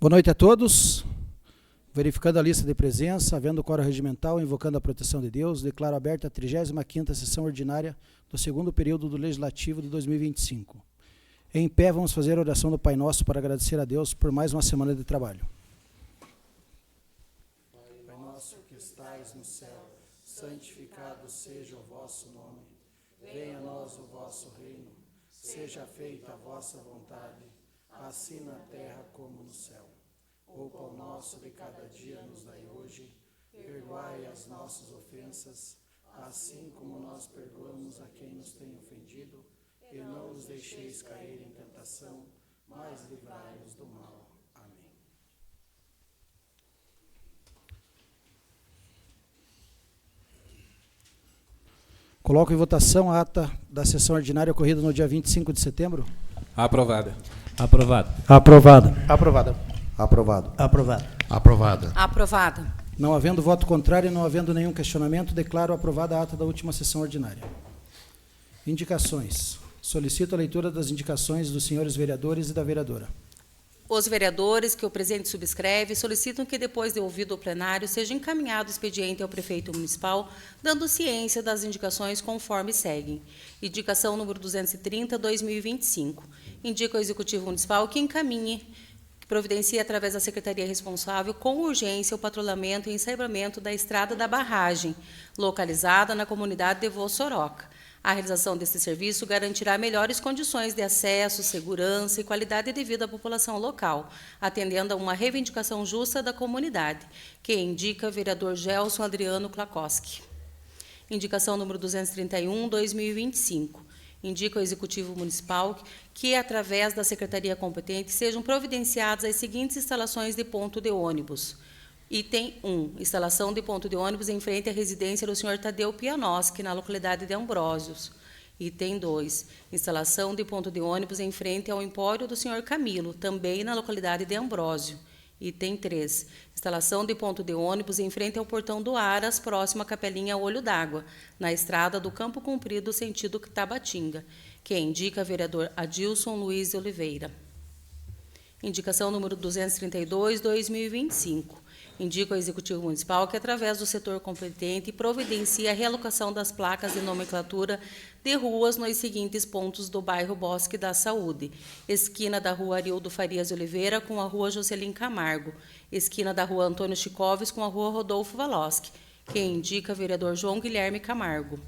Boa noite a todos. Verificando a lista de presença, havendo quórum regimental, invocando a proteção de Deus, declaro aberta a 35ª sessão ordinária do segundo período do Legislativo de 2025. Em pé, vamos fazer a oração do Pai Nosso para agradecer a Deus por mais uma semana de trabalho. Pai nosso que estais no céu, santificado seja o vosso nome. Venha a nós o vosso reino. Seja feita a vossa vontade, assim na terra como no céu. O pão nosso de cada dia nos dai hoje, perdoai as nossas ofensas, assim como nós perdoamos a quem nos tem ofendido, e não nos deixeis cair em tentação, mas livrai-nos do mal. Amém. Coloco em votação a ata da sessão ordinária ocorrida no dia 25 de setembro. Aprovada. Aprovado. Aprovado. Aprovada. Aprovado. Aprovado. Aprovada. Aprovada. Não havendo voto contrário e não havendo nenhum questionamento, declaro aprovada a ata da última sessão ordinária. Indicações. Solicito a leitura das indicações dos senhores vereadores e da vereadora. Os vereadores que o presente subscreve solicitam que, depois de ouvido o plenário, seja encaminhado o expediente ao prefeito municipal, dando ciência das indicações conforme seguem. Indicação número 230/2025. Indica ao Executivo Municipal que encaminhe, que providencie através da Secretaria responsável, com urgência, o patrulhamento e ensaibramento da Estrada da Barragem, localizada na comunidade de Vossoroca. A realização deste serviço garantirá melhores condições de acesso, segurança e qualidade de vida à população local, atendendo a uma reivindicação justa da comunidade, que indica vereador Gelson Adriano Klakoski. Indicação número 231/2025. Indica ao Executivo Municipal que, através da Secretaria competente, sejam providenciadas as seguintes instalações de ponto de ônibus. Item 1. Instalação de ponto de ônibus em frente à residência do Sr. Tadeu Pianoski, na localidade de Ambrósios. Item 2. Instalação de ponto de ônibus em frente ao Empório do Sr. Camilo, também na localidade de Ambrósio. Item 3. Instalação de ponto de ônibus em frente ao Portão do Aras, próximo à Capelinha Olho d'Água, na estrada do Campo Comprido, sentido Tabatinga, que indica vereador Adilson Luiz de Oliveira. Indicação número 232/2025. Indica ao Executivo Municipal que, através do setor competente, providencie a realocação das placas de nomenclatura de ruas nos seguintes pontos do bairro Bosque da Saúde: esquina da Rua Arildo Farias de Oliveira com a Rua Jocelyn Camargo, esquina da Rua Antônio Chicoves com a Rua Rodolfo Valoski, que indica vereador João Guilherme Camargo.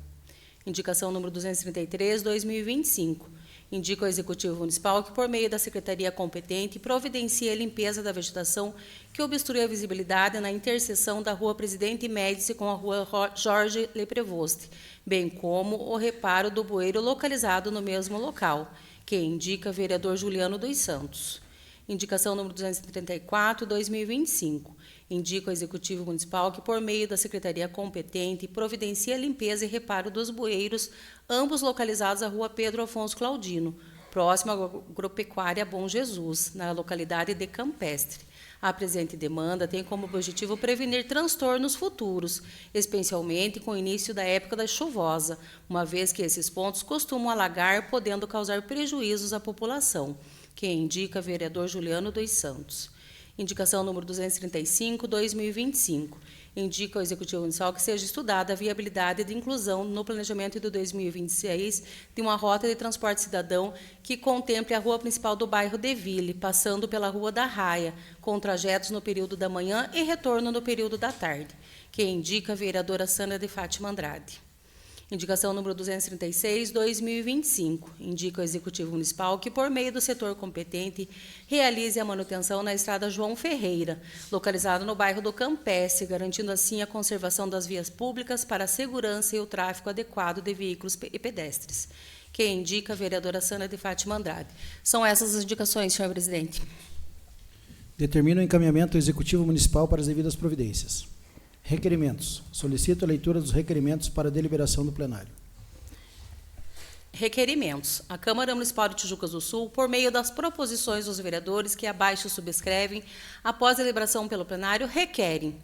Indicação número 233/2025. Indica ao Executivo Municipal que, por meio da Secretaria competente, providencie a limpeza da vegetação que obstrui a visibilidade na interseção da Rua Presidente Médici com a Rua Jorge Leprevost, bem como o reparo do bueiro localizado no mesmo local, que indica vereador Juliano dos Santos. Indicação número 234/2025. Indica ao Executivo Municipal que, por meio da Secretaria competente, providencie a limpeza e reparo dos bueiros, ambos localizados à Rua Pedro Afonso Claudino, próximo à Agropecuária Bom Jesus, na localidade de Campestre. A presente demanda tem como objetivo prevenir transtornos futuros, especialmente com o início da época da chuvosa, uma vez que esses pontos costumam alagar, podendo causar prejuízos à população, que indica vereador Juliano dos Santos. Indicação número 235/2025. Indica ao Executivo Municipal que seja estudada a viabilidade de inclusão no planejamento de 2026 de uma rota de transporte cidadão que contemple a rua principal do bairro Deville, passando pela Rua da Raia, com trajetos no período da manhã e retorno no período da tarde, que indica a vereadora Sandra de Fátima Andrade. Indicação número 236/2025. Indica ao Executivo Municipal que, por meio do setor competente, realize a manutenção na estrada João Ferreira, localizada no bairro do Campestre, garantindo assim a conservação das vias públicas para a segurança e o tráfego adequado de veículos e pedestres, que indica a vereadora Sandra de Fátima Andrade. São essas as indicações, senhor presidente. Determino o encaminhamento do Executivo Municipal para as devidas providências. Requerimentos. Solicito a leitura dos requerimentos para a deliberação do plenário. Requerimentos. A Câmara Municipal de Tijucas do Sul, por meio das proposições dos vereadores que abaixo subscrevem, após a deliberação pelo plenário, requerem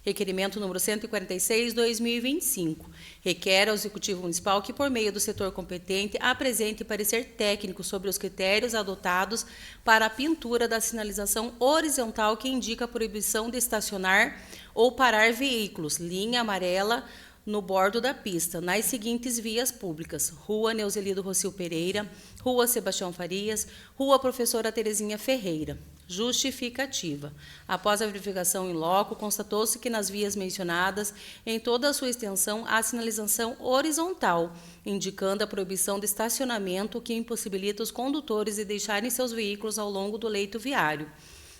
Requerimento número 146/2025. Requer ao Executivo Municipal que, por meio do setor competente, apresente parecer técnico sobre os critérios adotados para a pintura da sinalização horizontal que indica a proibição de estacionar ou parar veículos, linha amarela, no bordo da pista, nas seguintes vias públicas: Rua Neuzelido Rocio Pereira, Rua Sebastião Farias, Rua Professora Terezinha Ferreira. Justificativa. Após a verificação em loco, constatou-se que nas vias mencionadas, em toda a sua extensão, há sinalização horizontal, indicando a proibição de estacionamento que impossibilita os condutores de deixarem seus veículos ao longo do leito viário.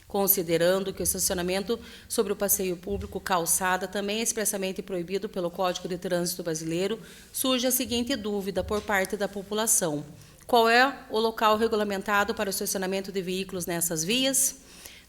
Considerando que o estacionamento sobre o passeio público calçada também é expressamente proibido pelo Código de Trânsito Brasileiro, surge a seguinte dúvida por parte da população: qual é o local regulamentado para o estacionamento de veículos nessas vias?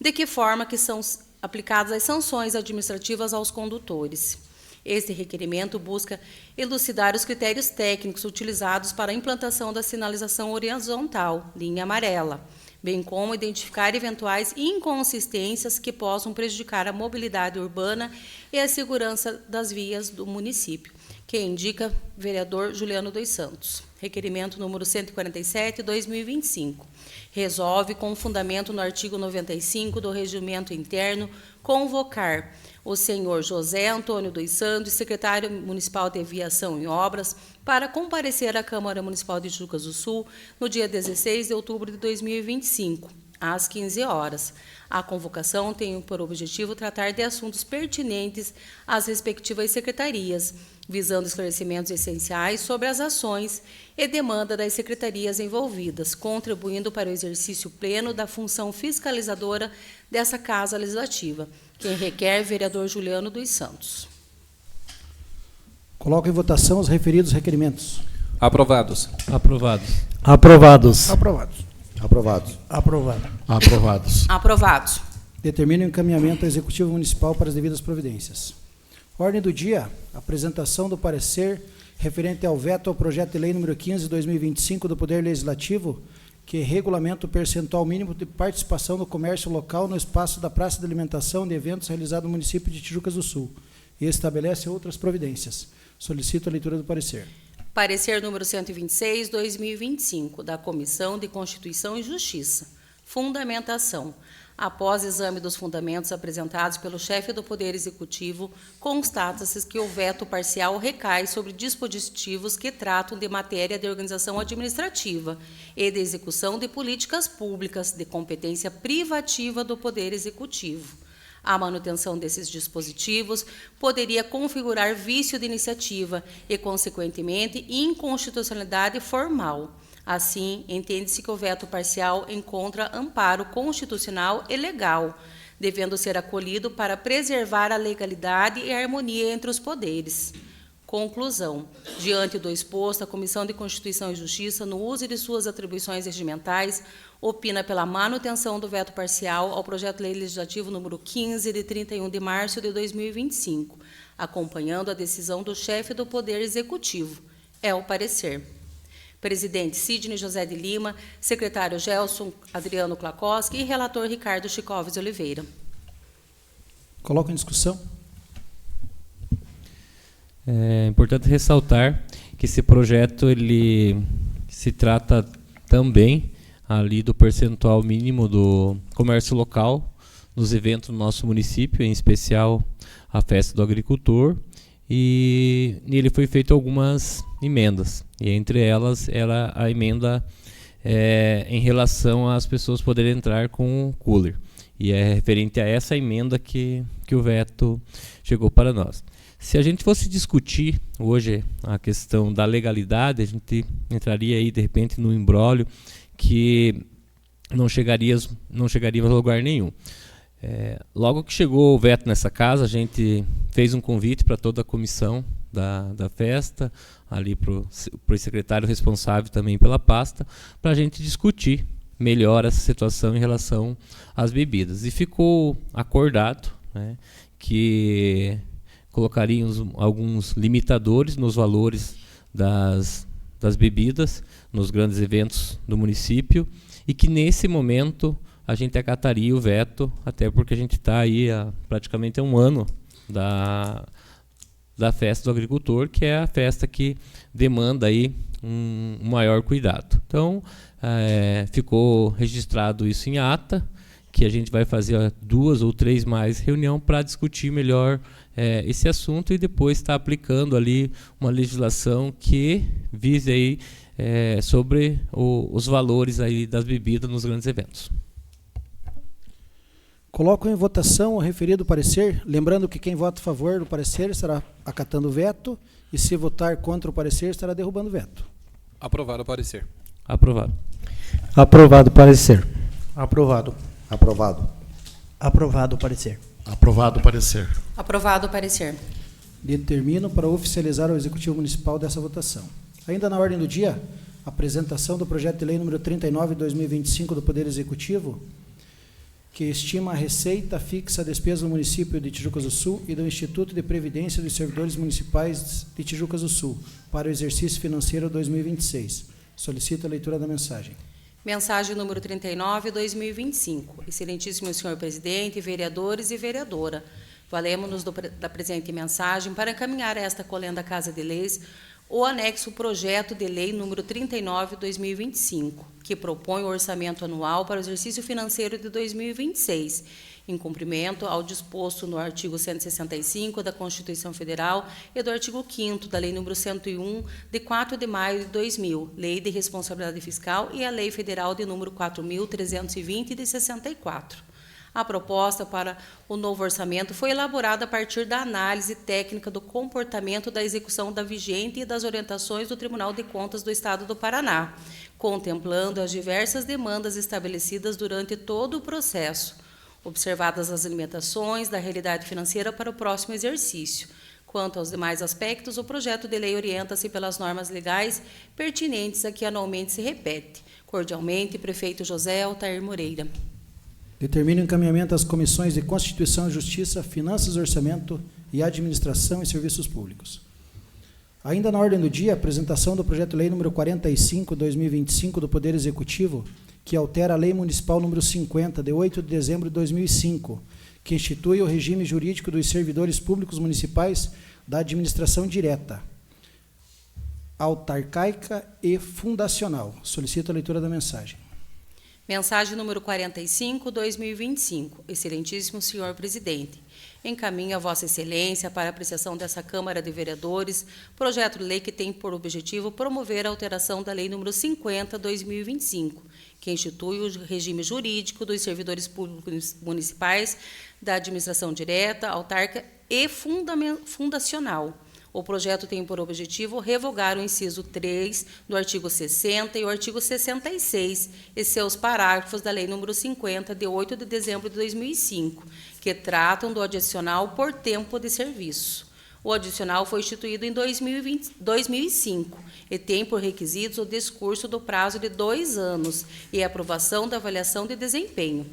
De que forma que são aplicadas as sanções administrativas aos condutores? Este requerimento busca elucidar os critérios técnicos utilizados para a implantação da sinalização horizontal, linha amarela, bem como identificar eventuais inconsistências que possam prejudicar a mobilidade urbana e a segurança das vias do município, que indica vereador Juliano dos Santos. Requerimento número 147/2025. Resolve, com fundamento no artigo 95 do Regimento Interno, convocar o senhor José Antônio dos Santos, secretário municipal de Aviação e Obras, para comparecer à Câmara Municipal de Tijucas do Sul no dia 16 de outubro de 2025, às 15 horas. A convocação tem por objetivo tratar de assuntos pertinentes às respectivas secretarias, visando esclarecimentos essenciais sobre as ações e demanda das secretarias envolvidas, contribuindo para o exercício pleno da função fiscalizadora dessa Casa Legislativa. Quem requer, vereador Juliano dos Santos. Coloco em votação os referidos requerimentos. Aprovados. Aprovados. Aprovados. Aprovados. Aprovados. Aprovado. Aprovados. Aprovados. Determina o encaminhamento ao Executivo Municipal para as devidas providências. Ordem do dia: apresentação do parecer referente ao veto ao projeto de lei número 15/2025 do Poder Legislativo, que regulamenta o percentual mínimo de participação do comércio local no espaço da praça de alimentação de eventos realizado no município de Tijucas do Sul e estabelece outras providências. Solicito a leitura do parecer. Parecer número 126/2025, da Comissão de Constituição e Justiça. Fundamentação. Após exame dos fundamentos apresentados pelo chefe do Poder Executivo, constata-se que o veto parcial recai sobre dispositivos que tratam de matéria de organização administrativa e de execução de políticas públicas de competência privativa do Poder Executivo. A manutenção desses dispositivos poderia configurar vício de iniciativa e, consequentemente, inconstitucionalidade formal. Assim, entende-se que o veto parcial encontra amparo constitucional e legal, devendo ser acolhido para preservar a legalidade e a harmonia entre os poderes. Conclusão. Diante do exposto, a Comissão de Constituição e Justiça, no uso de suas atribuições regimentais, opina pela manutenção do veto parcial ao projeto de lei legislativo número 15, de 31 de março de 2025, acompanhando a decisão do chefe do Poder Executivo. É o parecer. Presidente Sidney José de Lima, secretário Gelson Adriano Klakoski e relator Ricardo Chicoves Oliveira. Coloco em discussão. É importante ressaltar que esse projeto ele se trata também ali do percentual mínimo do comércio local nos eventos do nosso município, em especial a Festa do Agricultor, e nele foi feito algumas emendas, e entre elas era a emenda em relação às pessoas poderem entrar com o cooler, e é referente a essa emenda que o veto chegou para nós. Se a gente fosse discutir hoje a questão da legalidade, a gente entraria aí de repente no imbróglio que não chegaríamos a lugar nenhum. Logo que chegou o veto nessa casa, a gente fez um convite para toda a comissão da festa, ali para o secretário responsável também pela pasta, para a gente discutir melhor essa situação em relação às bebidas. E ficou acordado, né, que colocaríamos alguns limitadores nos valores das bebidas nos grandes eventos do município, e que nesse momento a gente acataria o veto, até porque a gente está aí há praticamente um ano da festa do agricultor, que é a festa que demanda aí um maior cuidado. Então, ficou registrado isso em ata, que a gente vai fazer 2 ou 3 mais reuniões para discutir melhor esse assunto e depois estar aplicando ali uma legislação que vise aí sobre os valores aí das bebidas nos grandes eventos. Coloco em votação o referido parecer, lembrando que quem vota a favor do parecer estará acatando o veto, e se votar contra o parecer estará derrubando o veto. Aprovado o parecer. Aprovado. Aprovado o parecer. Aprovado. Aprovado. Aprovado o parecer. Aprovado o parecer. Aprovado o parecer. Determino para oficializar ao Executivo Municipal dessa votação. Ainda na ordem do dia, apresentação do projeto de lei número 39/2025 do Poder Executivo, que estima a receita fixa, a despesa do município de Tijucas do Sul e do Instituto de Previdência dos Servidores Municipais de Tijucas do Sul para o exercício financeiro 2026. Solicito a leitura da mensagem. Mensagem número 39/2025. Excelentíssimo senhor presidente, vereadores e vereadora, valemos-nos da presente mensagem para encaminhar a esta colenda Casa de Leis o anexo projeto de lei número 39/2025, que propõe o orçamento anual para o exercício financeiro de 2026, em cumprimento ao disposto no artigo 165 da Constituição Federal e do artigo 5º da Lei nº 101, de 4 de maio de 2000, Lei de Responsabilidade Fiscal, e a Lei Federal de número 4.320, de 64. A proposta para o novo orçamento foi elaborada a partir da análise técnica do comportamento da execução da vigente e das orientações do Tribunal de Contas do Estado do Paraná, contemplando as diversas demandas estabelecidas durante todo o processo, observadas as limitações da realidade financeira para o próximo exercício. Quanto aos demais aspectos, o projeto de lei orienta-se pelas normas legais pertinentes a que anualmente se repete. Cordialmente, prefeito José Altair Moreira. Determino o encaminhamento às comissões de Constituição e Justiça, Finanças, Orçamento e Administração e Serviços Públicos. Ainda na ordem do dia, apresentação do projeto de lei número 45/2025 do Poder Executivo, que altera a Lei Municipal número 50, de 8 de dezembro de 2005, que institui o regime jurídico dos servidores públicos municipais da administração direta, autarcaica e fundacional. Solicito a leitura da mensagem. Mensagem número 45/2025. Excelentíssimo senhor presidente, encaminho a Vossa Excelência para apreciação dessa Câmara de Vereadores projeto de lei que tem por objetivo promover a alteração da Lei número 50/2025, que institui o regime jurídico dos servidores públicos municipais da administração direta, autárquica e fundacional. O projeto tem por objetivo revogar o inciso 3 do artigo 60 e o artigo 66 e seus parágrafos da Lei nº 50, de 8 de dezembro de 2005, que tratam do adicional por tempo de serviço. O adicional foi instituído em 2005 e tem por requisitos o discurso do prazo de 2 anos e a aprovação da avaliação de desempenho.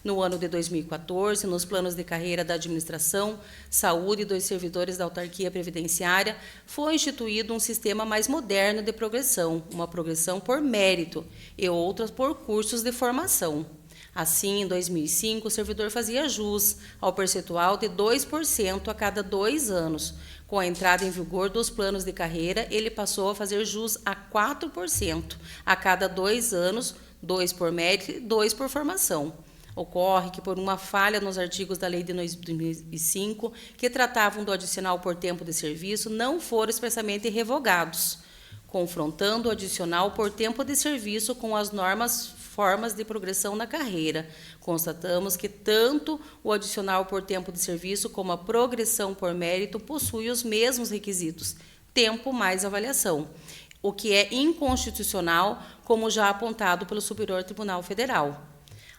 No ano de 2014, nos planos de carreira da administração, saúde e dos servidores da autarquia previdenciária, foi instituído um sistema mais moderno de progressão, uma progressão por mérito e outras por cursos de formação. Assim, em 2005, o servidor fazia jus ao percentual de 2% a cada 2 anos. Com a entrada em vigor dos planos de carreira, ele passou a fazer jus a 4% a cada 2 anos, 2 por mérito e 2 por formação. Ocorre que, por uma falha nos artigos da Lei de 2005, que tratavam do adicional por tempo de serviço, não foram expressamente revogados, confrontando o adicional por tempo de serviço com as formas de progressão na carreira. Constatamos que tanto o adicional por tempo de serviço como a progressão por mérito possuem os mesmos requisitos, tempo mais avaliação, o que é inconstitucional, como já apontado pelo Superior Tribunal Federal.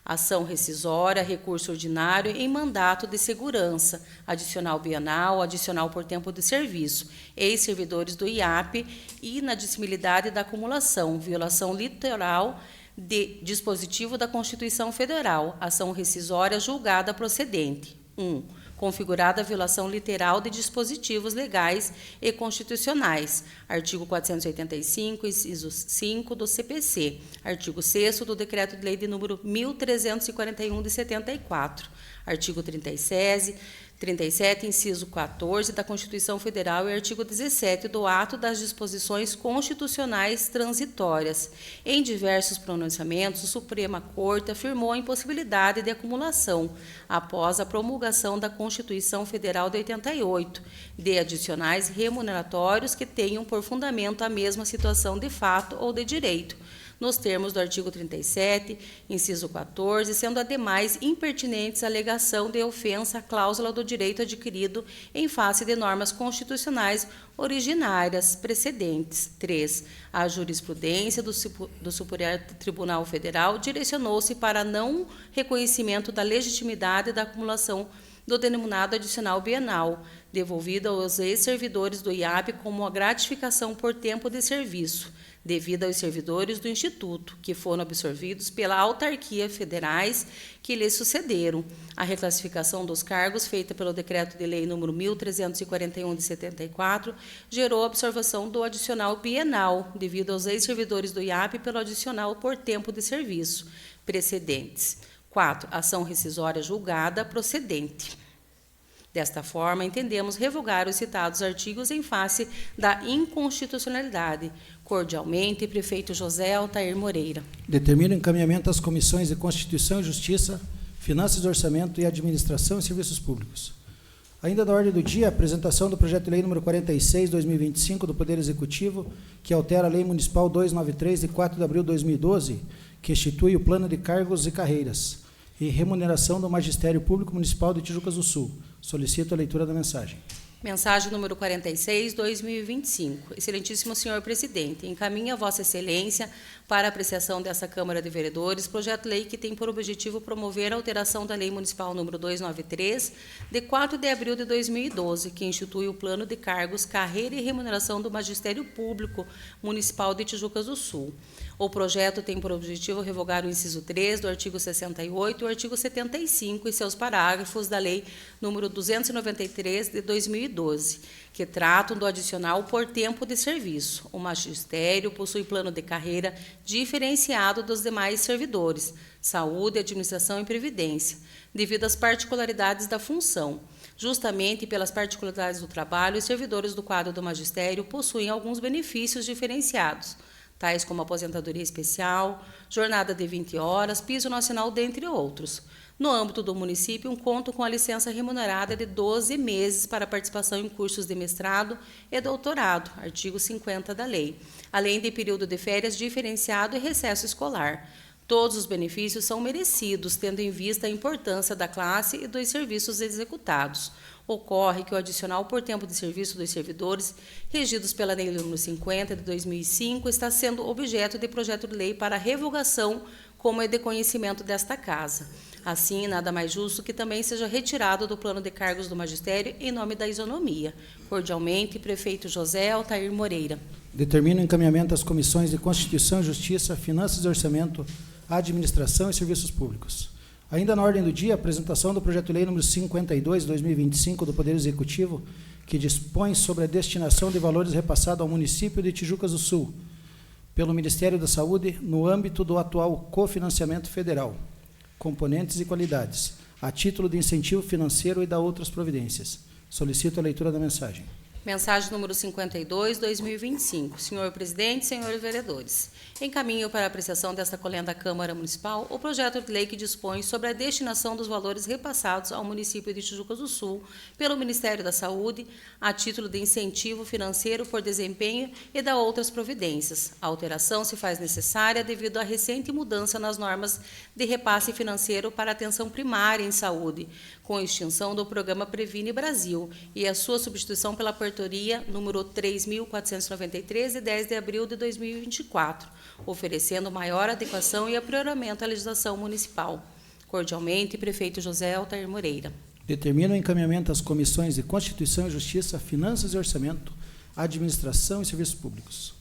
Ação rescisória, recurso ordinário em mandato de segurança, adicional bienal, adicional por tempo de serviço, ex-servidores do IAP, inadmissibilidade da acumulação, violação literal de dispositivo da Constituição Federal, ação rescisória julgada procedente. 1. Configurada a violação literal de dispositivos legais e constitucionais. Artigo 485, inciso 5 do CPC. Artigo 6º do Decreto de Lei de número 1341 de 74. Artigo 37, 37, inciso 14 da Constituição Federal e artigo 17 do ato das disposições constitucionais transitórias. Em diversos pronunciamentos, a Suprema Corte afirmou a impossibilidade de acumulação, após a promulgação da Constituição Federal de 88, de adicionais remuneratórios que tenham por fundamento a mesma situação de fato ou de direito, nos termos do artigo 37, inciso 14, sendo ademais impertinentes a alegação de ofensa à cláusula do direito adquirido em face de normas constitucionais originárias precedentes. 3. A jurisprudência do Superior Tribunal Federal direcionou-se para não reconhecimento da legitimidade da acumulação do denominado adicional bienal, devolvido aos ex-servidores do IAP como a gratificação por tempo de serviço, devido aos servidores do Instituto, que foram absorvidos pela autarquia federais que lhes sucederam. A reclassificação dos cargos, feita pelo Decreto de Lei nº 1.341, de 74, gerou a absorção do adicional bienal, devido aos ex-servidores do IAP pelo adicional por tempo de serviço precedentes. 4. Ação rescisória julgada procedente. Desta forma, entendemos revogar os citados artigos em face da inconstitucionalidade. Cordialmente, Prefeito José Altair Moreira. Determino o encaminhamento às comissões de Constituição e Justiça, Finanças e Orçamento e Administração e Serviços Públicos. Ainda na ordem do dia, a apresentação do projeto de lei número 46/2025 do Poder Executivo, que altera a Lei Municipal 293, de 4 de abril de 2012, que institui o Plano de Cargos e Carreiras e Remuneração do Magistério Público Municipal de Tijucas do Sul. Solicito a leitura da mensagem. Mensagem número 46/2025. Excelentíssimo senhor presidente, encaminha a Vossa Excelência para apreciação dessa Câmara de Vereadores projeto de lei que tem por objetivo promover a alteração da Lei Municipal número 293, de 4 de abril de 2012, que institui o Plano de Cargos, Carreira e Remuneração do Magistério Público Municipal de Tijucas do Sul. O projeto tem por objetivo revogar o inciso 3 do artigo 68 e o artigo 75 e seus parágrafos da Lei número 293 de 2012, que tratam do adicional por tempo de serviço. O magistério possui plano de carreira diferenciado dos demais servidores, saúde, administração e previdência, devido às particularidades da função. Justamente pelas particularidades do trabalho, os servidores do quadro do magistério possuem alguns benefícios diferenciados, tais como aposentadoria especial, jornada de 20 horas, piso nacional, dentre outros. No âmbito do município, conto com a licença remunerada de 12 meses para participação em cursos de mestrado e doutorado, artigo 50 da lei, além de período de férias diferenciado e recesso escolar. Todos os benefícios são merecidos, tendo em vista a importância da classe e dos serviços executados. Ocorre que o adicional por tempo de serviço dos servidores, regidos pela Lei nº 50 de 2005, está sendo objeto de projeto de lei para revogação, como é de conhecimento desta Casa. Assim, nada mais justo que também seja retirado do plano de cargos do magistério em nome da isonomia. Cordialmente, Prefeito José Altair Moreira. Determino o encaminhamento às comissões de Constituição e Justiça, Finanças e Orçamento, Administração e Serviços Públicos. Ainda na ordem do dia, a apresentação do projeto de lei número 52/2025 do Poder Executivo, que dispõe sobre a destinação de valores repassados ao município de Tijucas do Sul, pelo Ministério da Saúde, no âmbito do atual cofinanciamento federal, componentes e qualidades, a título de incentivo financeiro e da outras providências. Solicito a leitura da mensagem. Mensagem número 52/2025. Senhor presidente, senhores vereadores, encaminho para apreciação desta colenda Câmara Municipal o projeto de lei que dispõe sobre a destinação dos valores repassados ao município de Tijucas do Sul pelo Ministério da Saúde a título de incentivo financeiro por desempenho e da outras providências. A alteração se faz necessária devido à recente mudança nas normas de repasse financeiro para atenção primária em saúde, com a extinção do programa Previne Brasil e a sua substituição pela portaria número 3.493, de 10 de abril de 2024, oferecendo maior adequação e aprimoramento à legislação municipal. Cordialmente, Prefeito José Altair Moreira. Determino o encaminhamento às comissões de Constituição e Justiça, Finanças e Orçamento, Administração e Serviços Públicos.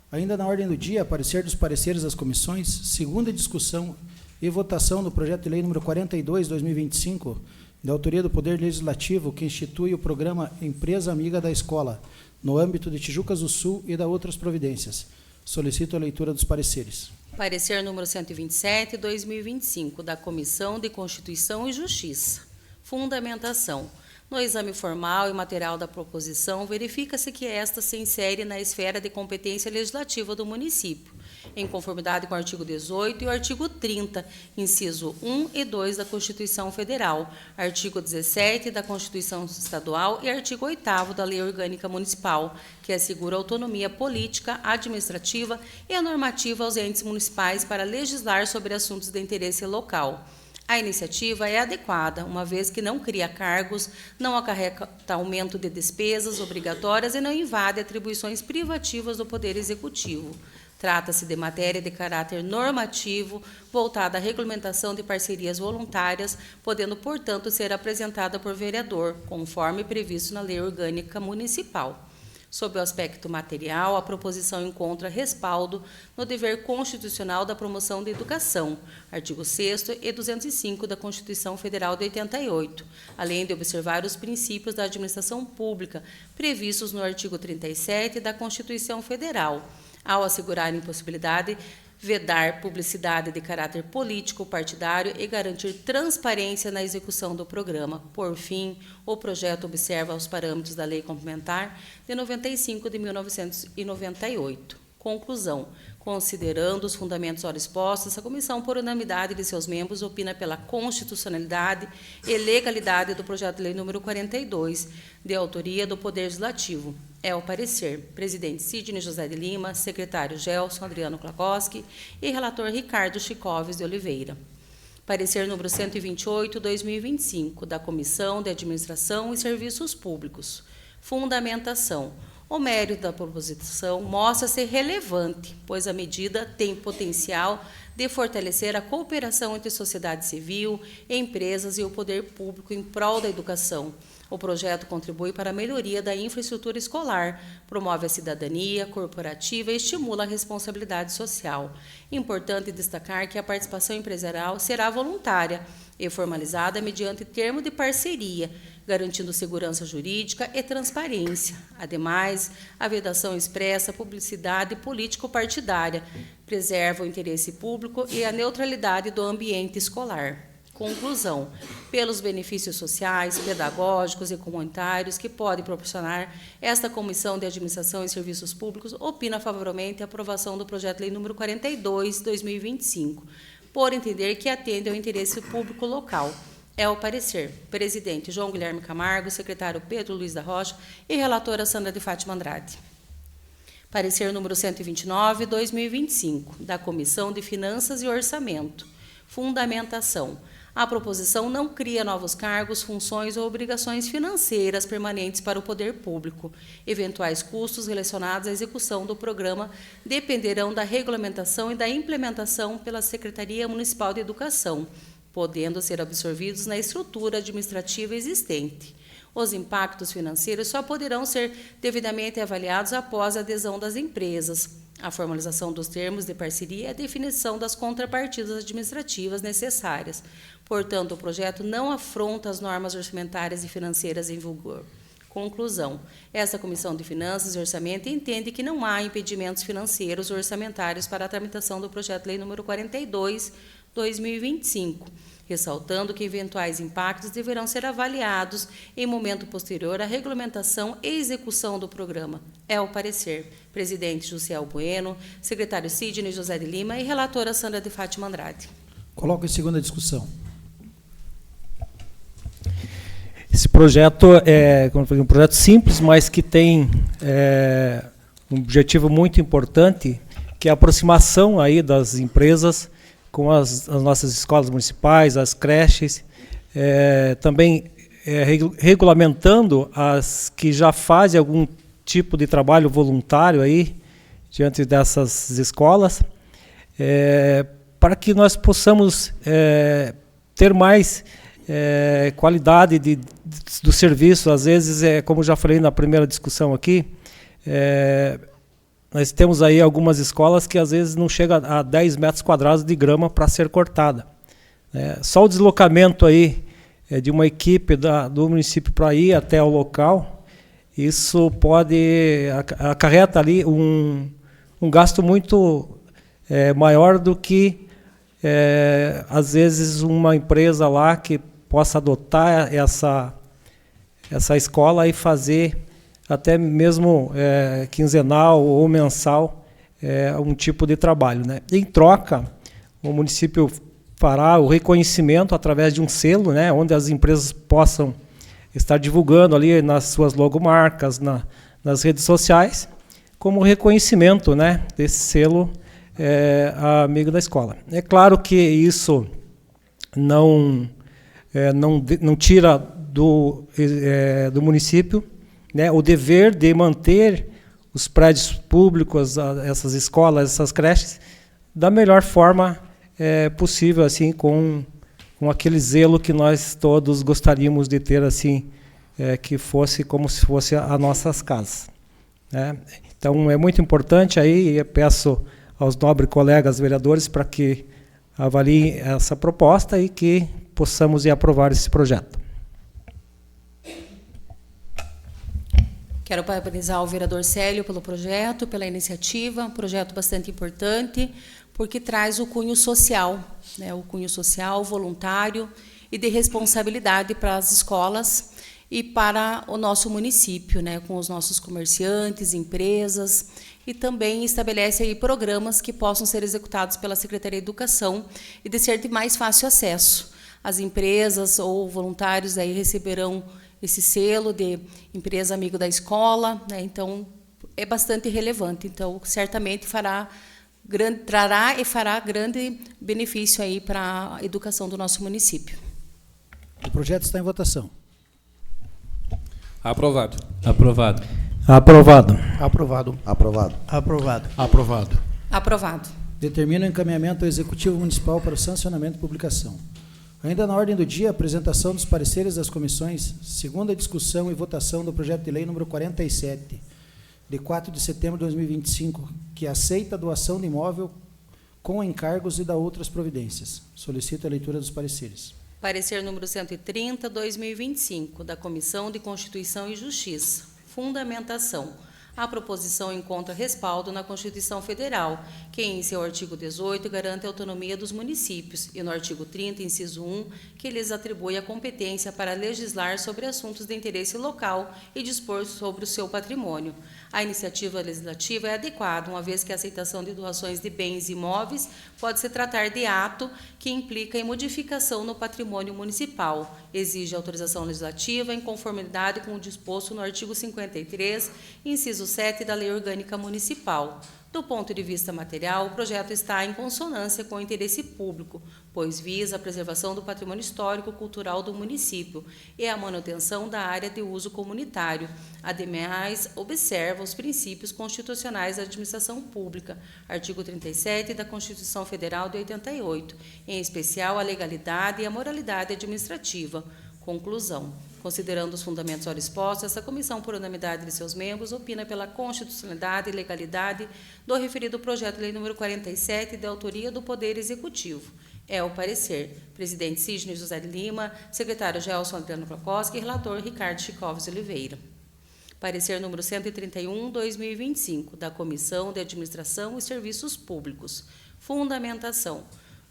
Ainda na ordem do dia, parecer dos pareceres das comissões, segunda discussão e votação do projeto de lei número 42/2025, da autoria do Poder Legislativo, que institui o programa Empresa Amiga da Escola, no âmbito de Tijucas do Sul e da outras providências. Solicito a leitura dos pareceres. Parecer número 127/2025, da Comissão de Constituição e Justiça. Fundamentação. No exame formal e material da proposição, verifica-se que esta se insere na esfera de competência legislativa do município, em conformidade com o artigo 18 e o artigo 30, inciso 1 e 2 da Constituição Federal, artigo 17 da Constituição Estadual e artigo 8º da Lei Orgânica Municipal, que assegura autonomia política, administrativa e normativa aos entes municipais para legislar sobre assuntos de interesse local. A iniciativa é adequada, uma vez que não cria cargos, não acarreta aumento de despesas obrigatórias e não invade atribuições privativas do Poder Executivo. Trata-se de matéria de caráter normativo, voltada à regulamentação de parcerias voluntárias, podendo, portanto, ser apresentada por vereador, conforme previsto na Lei Orgânica Municipal. Sob o aspecto material, a proposição encontra respaldo no dever constitucional da promoção da educação, artigo 6º e 205 da Constituição Federal de 88, além de observar os princípios da administração pública previstos no artigo 37 da Constituição Federal, ao assegurar a impossibilidade vedar publicidade de caráter político partidário e garantir transparência na execução do programa. Por fim, o projeto observa os parâmetros da Lei Complementar de 95 de 1998. Conclusão. Considerando os fundamentos ora expostos, a comissão, por unanimidade de seus membros, opina pela constitucionalidade e legalidade do projeto de lei número 42, de autoria do Poder Legislativo. É o parecer. Presidente Sidney José de Lima, secretário Gelson Adriano Klakowski e relator Ricardo Chicoves de Oliveira. Parecer número 128/2025, da Comissão de Administração e Serviços Públicos. Fundamentação. O mérito da proposição mostra-se relevante, pois a medida tem potencial de fortalecer a cooperação entre sociedade civil, empresas e o poder público em prol da educação. O projeto contribui para a melhoria da infraestrutura escolar, promove a cidadania corporativa e estimula a responsabilidade social. Importante destacar que a participação empresarial será voluntária e formalizada mediante termo de parceria, garantindo segurança jurídica e transparência. Ademais, a vedação expressa a publicidade político-partidária, preserva o interesse público e a neutralidade do ambiente escolar. Conclusão. Pelos benefícios sociais, pedagógicos e comunitários que pode proporcionar, esta Comissão de Administração e Serviços Públicos opina favoravelmente a aprovação do projeto de lei número 42/2025, por entender que atende ao interesse público local. É o parecer. Presidente João Guilherme Camargo, secretário Pedro Luiz da Rocha e relatora Sandra de Fátima Andrade. Parecer número 129/2025, da Comissão de Finanças e Orçamento. Fundamentação. A proposição não cria novos cargos, funções ou obrigações financeiras permanentes para o poder público. Eventuais custos relacionados à execução do programa dependerão da regulamentação e da implementação pela Secretaria Municipal de Educação, podendo ser absorvidos na estrutura administrativa existente. Os impactos financeiros só poderão ser devidamente avaliados após a adesão das empresas, a formalização dos termos de parceria e a definição das contrapartidas administrativas necessárias. Portanto, o projeto não afronta as normas orçamentárias e financeiras em vigor. Conclusão. Esta Comissão de Finanças e Orçamento entende que não há impedimentos financeiros ou orçamentários para a tramitação do projeto de lei número 42/2025, ressaltando que eventuais impactos deverão ser avaliados em momento posterior à regulamentação e execução do programa. É o parecer. Presidente Jussiel Bueno, secretário Sidney José de Lima e relatora Sandra de Fátima Andrade. Coloco em segunda discussão. Esse projeto é um projeto simples, mas que tem um objetivo muito importante, que é a aproximação aí das empresas com as nossas escolas municipais, as creches, também regulamentando as que já fazem algum tipo de trabalho voluntário aí diante dessas escolas, para que nós possamos ter mais qualidade do serviço. Às vezes, como já falei na primeira discussão aqui, nós temos aí algumas escolas que às vezes não chega a 10 metros quadrados de grama para ser cortada. Só o deslocamento aí de uma equipe do município para ir até o local, isso pode acarreta ali um gasto muito maior do que às vezes uma empresa lá que possa adotar essa escola e fazer até mesmo quinzenal ou mensal um tipo de trabalho, né? Em troca, o município fará o reconhecimento através de um selo, né, onde as empresas possam estar divulgando ali nas suas logomarcas, nas redes sociais, como reconhecimento, né, desse selo amigo da escola. É claro que isso não tira do município, né, o dever de manter os prédios públicos, essas escolas, essas creches, da melhor forma possível, assim, com aquele zelo que nós todos gostaríamos de ter, assim, que fosse como se fosse as nossas casas, né? Então, é muito importante aí, eu peço aos nobres colegas vereadores para que avaliem essa proposta e que possamos aprovar esse projeto. Quero parabenizar o vereador Célio pelo projeto, pela iniciativa, um projeto bastante importante, porque traz o cunho social, né, o cunho social, voluntário e de responsabilidade para as escolas e para o nosso município, né, com os nossos comerciantes, empresas, e também estabelece aí programas que possam ser executados pela Secretaria de Educação e de ser de mais fácil acesso. As empresas ou voluntários aí receberão esse selo de empresa amigo da escola, né, então é bastante relevante. Então, certamente trará e fará grande benefício aí para a educação do nosso município. O projeto está em votação. Aprovado. Aprovado. Aprovado. Aprovado. Aprovado. Aprovado. Aprovado. Aprovado. Determina o encaminhamento ao Executivo Municipal para o sancionamento e publicação. Ainda na ordem do dia, a apresentação dos pareceres das comissões, segunda discussão e votação do projeto de lei número 47, de 4 de setembro de 2025, que aceita a doação de imóvel com encargos e dá outras providências. Solicito a leitura dos pareceres. Parecer número 130, 2025, da Comissão de Constituição e Justiça. Fundamentação. A proposição encontra respaldo na Constituição Federal, que em seu artigo 18 garante a autonomia dos municípios, e no artigo 30, inciso 1, que lhes atribui a competência para legislar sobre assuntos de interesse local e dispor sobre o seu patrimônio. A iniciativa legislativa é adequada, uma vez que a aceitação de doações de bens imóveis pode se tratar de ato que implica em modificação no patrimônio municipal. Exige autorização legislativa em conformidade com o disposto no artigo 53, inciso 7 da Lei Orgânica Municipal. Do ponto de vista material, o projeto está em consonância com o interesse público, pois visa a preservação do patrimônio histórico-cultural do município e a manutenção da área de uso comunitário. Ademais, observa os princípios constitucionais da administração pública, artigo 37 da Constituição Federal de 88, em especial a legalidade e a moralidade administrativa. Conclusão. Considerando os fundamentos ora expostos, essa comissão, por unanimidade de seus membros, opina pela constitucionalidade e legalidade do referido projeto de lei número 47, de autoria do Poder Executivo. É o parecer. Presidente Sidney José de Lima, secretário Gelson Adriano Prokoski e relator Ricardo Chicoves Oliveira. Parecer número 131, 2025, da Comissão de Administração e Serviços Públicos. Fundamentação.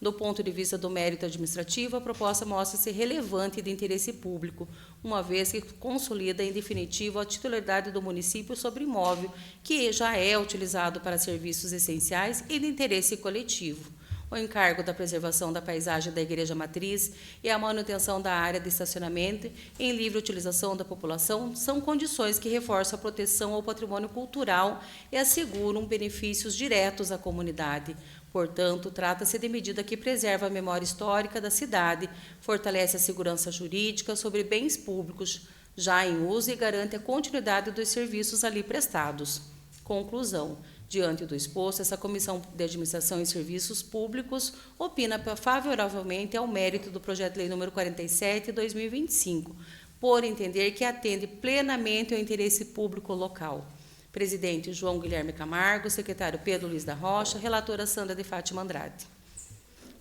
Do ponto de vista do mérito administrativo, a proposta mostra-se relevante e de interesse público, uma vez que consolida em definitivo a titularidade do município sobre imóvel, que já é utilizado para serviços essenciais e de interesse coletivo. O encargo da preservação da paisagem da Igreja Matriz e a manutenção da área de estacionamento em livre utilização da população são condições que reforçam a proteção ao patrimônio cultural e asseguram benefícios diretos à comunidade. Portanto, trata-se de medida que preserva a memória histórica da cidade, fortalece a segurança jurídica sobre bens públicos já em uso e garante a continuidade dos serviços ali prestados. Conclusão. Diante do exposto, essa Comissão de Administração e Serviços Públicos opina favoravelmente ao mérito do projeto de lei número 47, 2025, por entender que atende plenamente ao interesse público local. Presidente João Guilherme Camargo, secretário Pedro Luiz da Rocha, relatora Sandra de Fátima Andrade.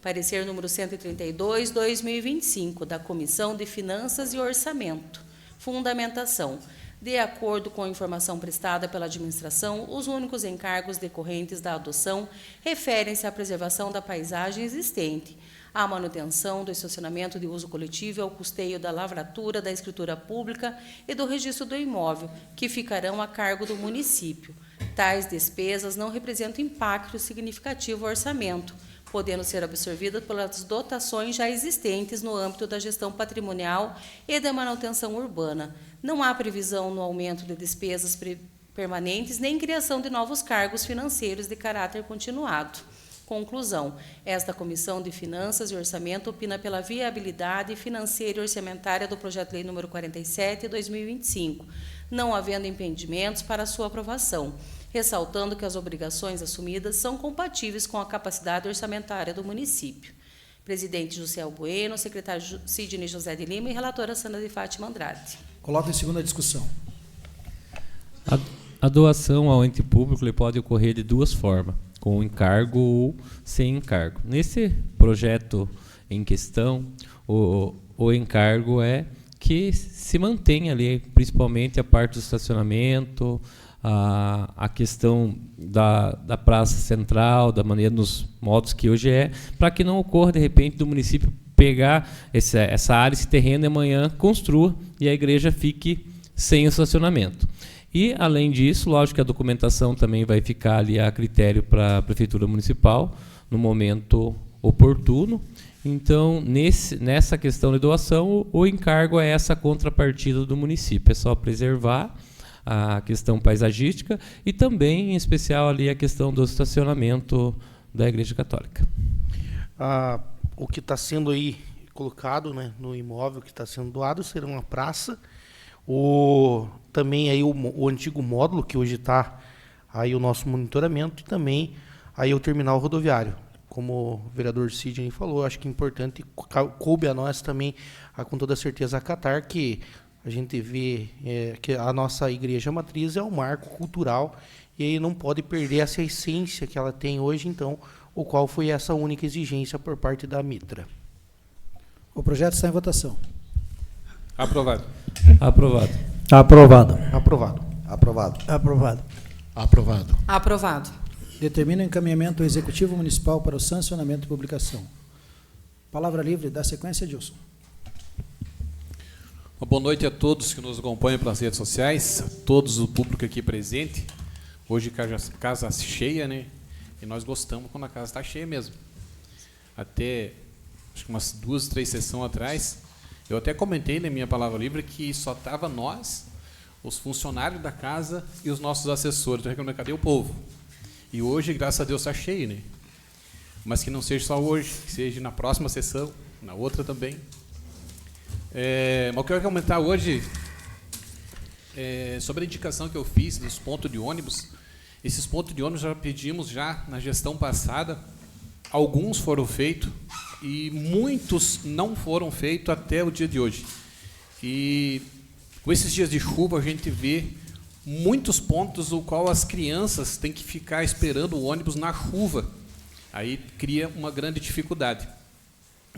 Parecer número 132, 2025, da Comissão de Finanças e Orçamento. Fundamentação. De acordo com a informação prestada pela administração, os únicos encargos decorrentes da adoção referem-se à preservação da paisagem existente. à manutenção do estacionamento de uso coletivo e ao custeio da lavratura, da escritura pública e do registro do imóvel, que ficarão a cargo do município. Tais despesas não representam impacto significativo ao orçamento, podendo ser absorvidas pelas dotações já existentes no âmbito da gestão patrimonial e da manutenção urbana. Não há previsão no aumento de despesas permanentes nem criação de novos cargos financeiros de caráter continuado. Conclusão. Esta Comissão de Finanças e Orçamento opina pela viabilidade financeira e orçamentária do Projeto de Lei número 47, 2025, não havendo impedimentos para sua aprovação, ressaltando que as obrigações assumidas são compatíveis com a capacidade orçamentária do município. Presidente José Bueno, secretário Sidney José de Lima e relatora Sandra de Fátima Andrade. Coloca em segunda discussão. A doação ao ente público ele pode ocorrer de duas formas, com encargo ou sem encargo. Nesse projeto em questão, o encargo é que se mantém ali, principalmente a parte do estacionamento, a questão da praça central, da maneira dos modos que hoje é, para que não ocorra, de repente, do município pegar essa área, esse terreno, e amanhã construa e a igreja fique sem estacionamento. E, além disso, lógico que a documentação também vai ficar ali a critério para a Prefeitura Municipal, no momento oportuno. Então, nessa questão de doação, o encargo é essa contrapartida do município. É só preservar a questão paisagística e também, em especial, ali a questão do estacionamento da Igreja Católica. O que está sendo aí colocado, né, no imóvel que está sendo doado será uma praça, também aí o antigo módulo que hoje está aí o nosso monitoramento e também aí o terminal rodoviário. Como o vereador Sidney falou, acho que é importante, coube a nós também, com toda certeza, acatar que a gente vê que a nossa igreja matriz é um marco cultural e aí não pode perder essa essência que ela tem hoje, então, o qual foi essa única exigência por parte da Mitra. O projeto está em votação. Aprovado. Aprovado. Aprovado. Aprovado. Aprovado. Aprovado. Aprovado. Aprovado. Determina o encaminhamento do Executivo Municipal para o sancionamento e publicação. Palavra livre, dá sequência, Edilson. Uma boa noite a todos que nos acompanham pelas redes sociais, a todos o público aqui presente. Hoje casa cheia, né? E nós gostamos quando a casa está cheia mesmo. Até, acho que umas 2, 3 sessões atrás, eu até comentei na minha palavra livre que só estava nós, os funcionários da casa e os nossos assessores. Eu reclamei, cadê o povo? E hoje, graças a Deus, está cheio, né? Mas que não seja só hoje, que seja na próxima sessão, na outra também. Mas eu quero comentar hoje sobre a indicação que eu fiz dos pontos de ônibus. Esses pontos de ônibus já pedimos já na gestão passada. Alguns foram feitos e muitos não foram feitos até o dia de hoje. E com esses dias de chuva a gente vê muitos pontos no qual as crianças têm que ficar esperando o ônibus na chuva. Aí cria uma grande dificuldade.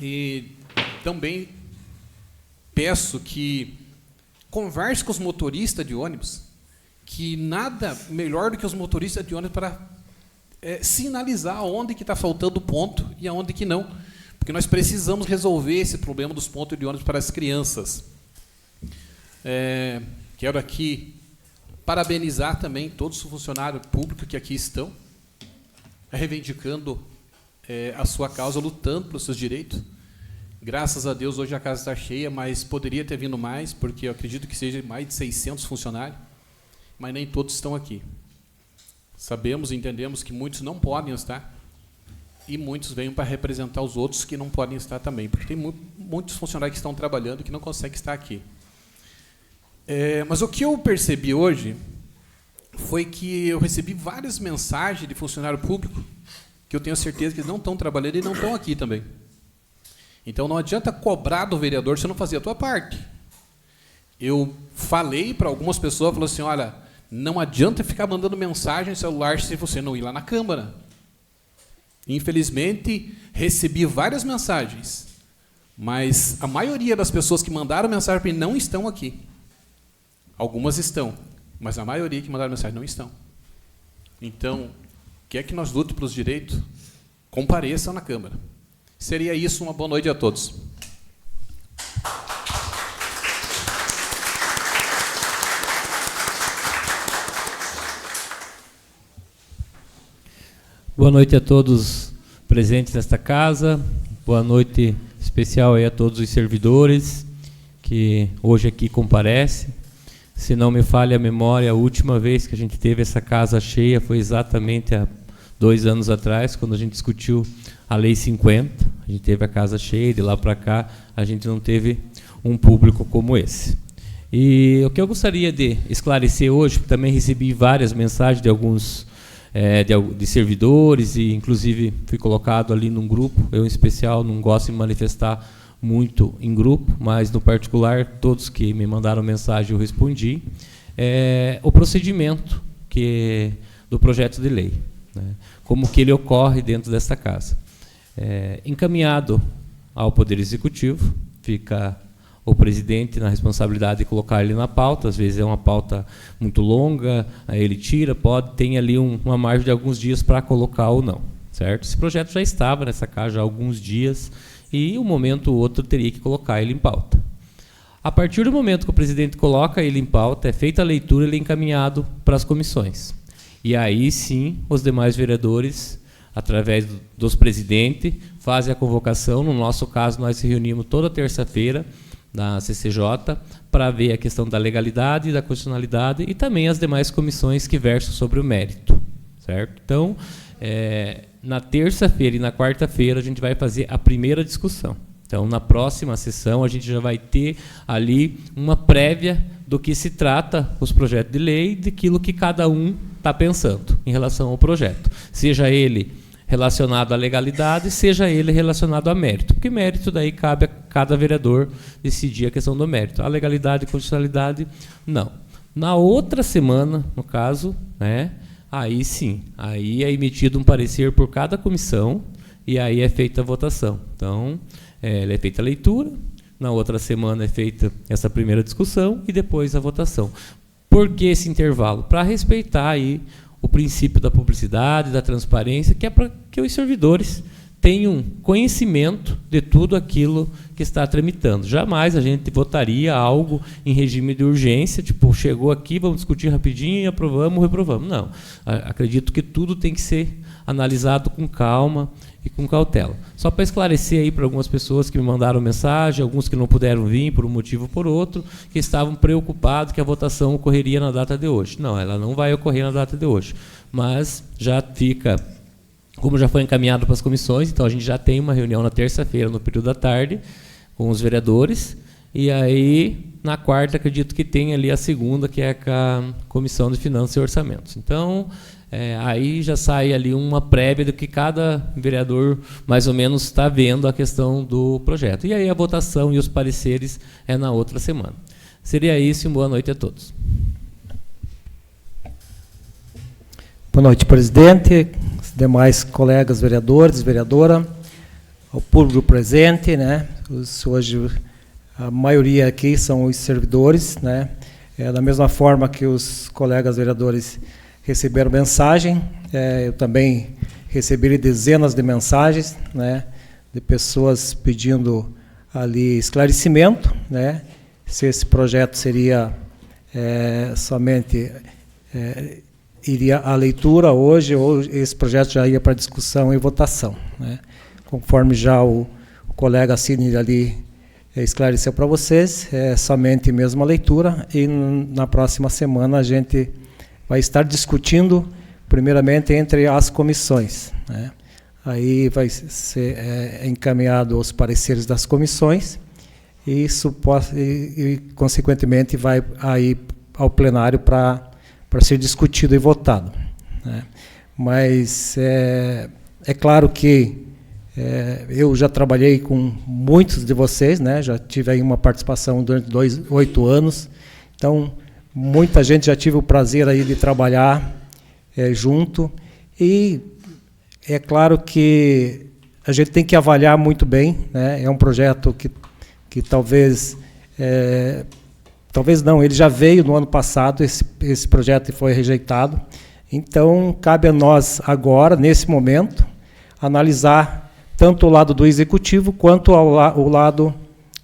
E também peço que converse com os motoristas de ônibus, que nada melhor do que os motoristas de ônibus para sinalizar onde que está faltando ponto e aonde que não, porque nós precisamos resolver esse problema dos pontos de ônibus para as crianças. Quero aqui parabenizar também todos os funcionários públicos que aqui estão, reivindicando a sua causa, lutando pelos seus direitos. Graças a Deus, hoje a casa está cheia, mas poderia ter vindo mais, porque eu acredito que seja mais de 600 funcionários, mas nem todos estão aqui. Sabemos e entendemos que muitos não podem estar, e muitos vêm para representar os outros que não podem estar também, porque tem muitos funcionários que estão trabalhando e que não conseguem estar aqui. Mas o que eu percebi hoje foi que eu recebi várias mensagens de funcionário público que eu tenho certeza que não estão trabalhando e não estão aqui também. Então, não adianta cobrar do vereador se não fazer a tua parte. Eu falei para algumas pessoas, falei assim, olha, não adianta ficar mandando mensagem no celular se você não ir lá na Câmara. Infelizmente, recebi várias mensagens, mas a maioria das pessoas que mandaram mensagem para mim não estão aqui. Algumas estão, mas a maioria que mandaram mensagem não estão. Então, quer que nós lutemos pelos direitos? Compareçam na Câmara. Seria isso, uma boa noite a todos. Boa noite a todos presentes nesta casa. Boa noite especial aí a todos os servidores que hoje aqui comparecem. Se não me falha a memória, a última vez que a gente teve essa casa cheia foi exatamente há 2 anos atrás, quando a gente discutiu a Lei 50. A gente teve a casa cheia, de lá para cá a gente não teve um público como esse. E o que eu gostaria de esclarecer hoje, porque também recebi várias mensagens de alguns de servidores, e inclusive fui colocado ali num grupo. Eu, em especial, não gosto de me manifestar muito em grupo, mas, no particular, todos que me mandaram mensagem eu respondi. O procedimento do projeto de lei, né, como que ele ocorre dentro desta casa. Encaminhado ao Poder Executivo, fica o presidente na responsabilidade de colocar ele na pauta. Às vezes é uma pauta muito longa, aí ele tira, tem ali uma margem de alguns dias para colocar ou não, certo? Esse projeto já estava nessa casa já há alguns dias, e um momento ou outro teria que colocar ele em pauta. A partir do momento que o presidente coloca ele em pauta, é feita a leitura, ele é encaminhado para as comissões. E aí sim, os demais vereadores, através dos presidentes, fazem a convocação. No nosso caso, nós se reunimos toda terça-feira na CCJ para ver a questão da legalidade, da constitucionalidade, e também as demais comissões que versam sobre o mérito, certo? Então, na terça-feira e na quarta-feira a gente vai fazer a primeira discussão. Então, na próxima sessão a gente já vai ter ali uma prévia do que se trata os projetos de lei, daquilo que cada um está pensando em relação ao projeto, seja ele relacionado à legalidade, seja ele relacionado a mérito, porque mérito daí cabe a cada vereador decidir a questão do mérito. A legalidade e constitucionalidade, não. Na outra semana, no caso, aí sim, aí é emitido um parecer por cada comissão, e aí é feita a votação. Então, é feita a leitura, na outra semana é feita essa primeira discussão e depois a votação. Por que esse intervalo? Para respeitar aí o princípio da publicidade, da transparência, que é para que os servidores tenham conhecimento de tudo aquilo que está tramitando. Jamais a gente votaria algo em regime de urgência, tipo, chegou aqui, vamos discutir rapidinho, aprovamos, reprovamos. Não. Acredito que tudo tem que ser analisado com calma e com cautela. Só para esclarecer aí para algumas pessoas que me mandaram mensagem, alguns que não puderam vir por um motivo ou por outro, que estavam preocupados que a votação ocorreria na data de hoje. Não, ela não vai ocorrer na data de hoje. Mas já fica, como já foi encaminhado para as comissões, então a gente já tem uma reunião na terça-feira, no período da tarde, com os vereadores, e aí, na quarta, acredito que tem ali a segunda, que é a Comissão de Finanças e Orçamentos. Então, aí já sai ali uma prévia do que cada vereador mais ou menos está vendo a questão do projeto. E aí a votação e os pareceres é na outra semana. Seria isso, e boa noite a todos. Boa noite, presidente, os demais colegas vereadores, vereadora, ao público presente, né? Hoje a maioria aqui são os servidores, né? Da mesma forma que os colegas vereadores receberam mensagem, eu também recebi dezenas de mensagens, né, de pessoas pedindo ali esclarecimento, né, se esse projeto seria somente iria à leitura hoje, ou esse projeto já ia para discussão e votação, né, conforme já o colega Sidney ali esclareceu para vocês, é somente mesmo a leitura, e na próxima semana a gente vai estar discutindo, primeiramente, entre as comissões, né? Aí vai ser encaminhado os pareceres das comissões, e isso consequentemente, vai aí ao plenário para ser discutido e votado, né? Mas é claro que eu já trabalhei com muitos de vocês, né? Já tive aí uma participação durante 8 anos, então muita gente já tive o prazer aí de trabalhar junto, e é claro que a gente tem que avaliar muito bem, né? É um projeto que talvez não, ele já veio no ano passado, esse projeto foi rejeitado, então cabe a nós agora, nesse momento, analisar tanto o lado do executivo quanto o lado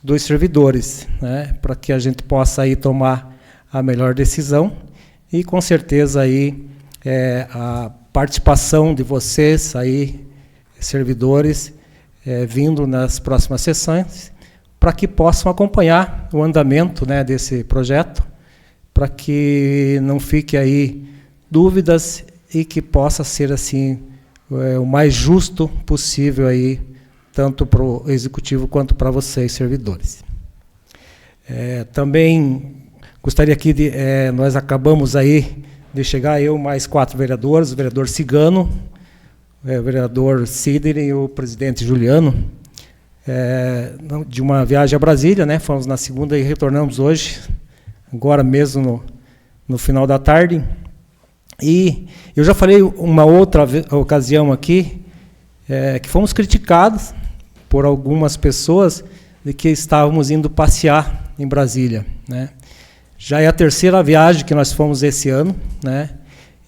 dos servidores, né, para que a gente possa aí tomar a melhor decisão e, com certeza, aí, a participação de vocês, aí, servidores, vindo nas próximas sessões, para que possam acompanhar o andamento, né, desse projeto, para que não fique aí dúvidas e que possa ser assim o mais justo possível aí, tanto para o executivo quanto para vocês, servidores. Também gostaria aqui de, nós acabamos aí de chegar, eu mais 4 vereadores, o vereador Cigano, o vereador Sidney e o presidente Juliano, de uma viagem a Brasília, né? Fomos na segunda e retornamos hoje, agora mesmo no final da tarde. E eu já falei uma outra ocasião aqui, que fomos criticados por algumas pessoas de que estávamos indo passear em Brasília, né? Já é a 3ª viagem que nós fomos esse ano, né?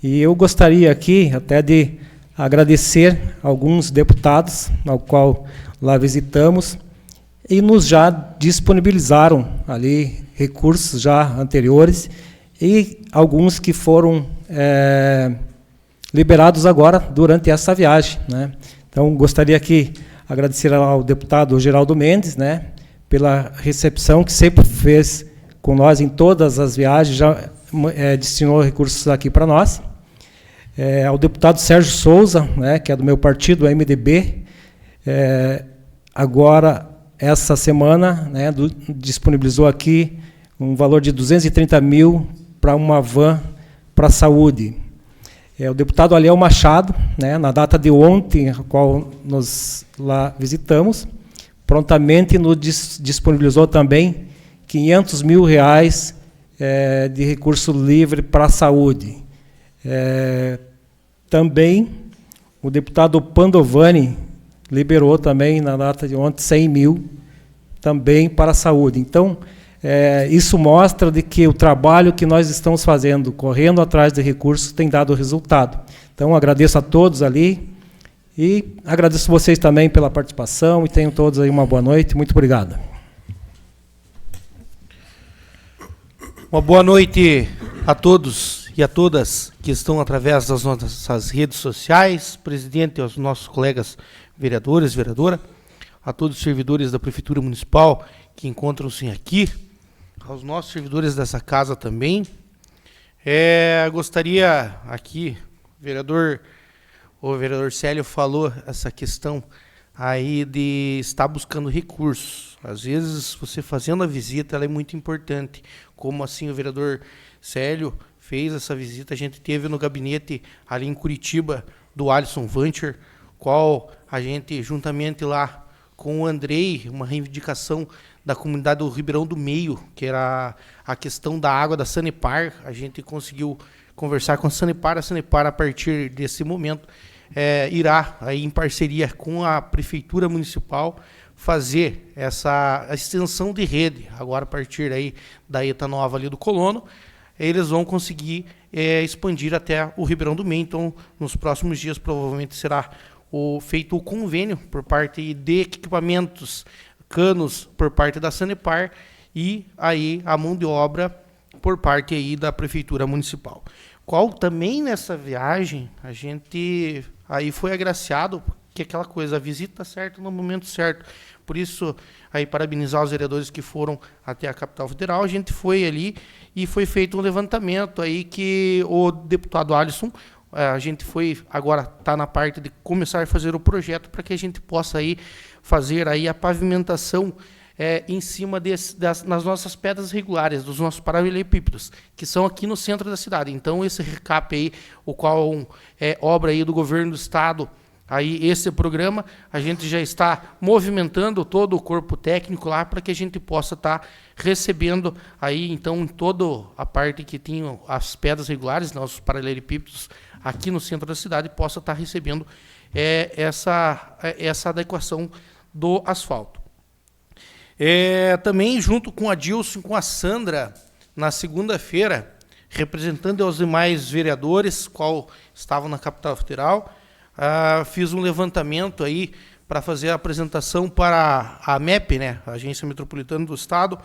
E eu gostaria aqui até de agradecer alguns deputados, ao qual lá visitamos, e nos já disponibilizaram ali recursos já anteriores, e alguns que foram liberados agora durante essa viagem, né? Então, gostaria aqui agradecer ao deputado Geraldo Mendes, né, pela recepção que sempre fez com nós em todas as viagens, já destinou recursos aqui para nós. Ao deputado Sérgio Souza, né, que é do meu partido, o MDB, agora, essa semana, né, disponibilizou aqui um valor de 230 mil para uma van para a saúde. O deputado Aliel Machado, né, na data de ontem, a qual nós lá visitamos, prontamente nos disponibilizou também 500 mil reais de recurso livre para a saúde. Também o deputado Pandovani liberou também, na data de ontem, 100 mil também para a saúde. Então, isso mostra de que o trabalho que nós estamos fazendo, correndo atrás de recursos, tem dado resultado. Então, agradeço a todos ali e agradeço vocês também pela participação e tenham todos aí uma boa noite. Muito obrigado. Uma boa noite a todos e a todas que estão através das nossas redes sociais, presidente, aos nossos colegas vereadores, vereadora, a todos os servidores da Prefeitura Municipal que encontram-se aqui, aos nossos servidores dessa casa também. Gostaria aqui, o vereador Célio falou essa questão aí de estar buscando recursos. Às vezes, você fazendo a visita, ela é muito importante. Como assim o vereador Célio fez essa visita, a gente teve no gabinete ali em Curitiba, do Alisson Vancher, qual a gente, juntamente lá com o Andrei, uma reivindicação da comunidade do Ribeirão do Meio, que era a questão da água da Sanepar, a gente conseguiu conversar com a Sanepar a partir desse momento, irá, aí, em parceria com a Prefeitura Municipal, fazer essa extensão de rede, agora a partir aí da ETA nova ali do Colono, eles vão conseguir expandir até o Ribeirão do Meio. Então, nos próximos dias, provavelmente será feito o convênio por parte de equipamentos, canos por parte da Sanepar e aí a mão de obra por parte aí da Prefeitura Municipal. Qual também nessa viagem a gente aí foi agraciado, que é aquela coisa, a visita certa no momento certo. Por isso, aí parabenizar os vereadores que foram até a capital federal. A gente foi ali e foi feito um levantamento aí que o deputado Alisson, a gente foi, agora está na parte de começar a fazer o projeto para que a gente possa aí fazer aí a pavimentação em cima nas nossas pedras regulares, dos nossos paralelepípedos, que são aqui no centro da cidade. Então, esse recap aí, o qual é obra aí do governo do estado, aí esse programa, a gente já está movimentando todo o corpo técnico lá para que a gente possa estar recebendo aí, então, toda a parte que tem as pedras regulares, nossos paralelepípedos, aqui no centro da cidade, possa estar recebendo essa adequação do asfalto. Também, junto com a Dilson, com a Sandra, na segunda-feira, representando aos demais vereadores, qual estavam na capital federal, fiz um levantamento aí para fazer a apresentação para a MEP, né, a Agência Metropolitana do Estado,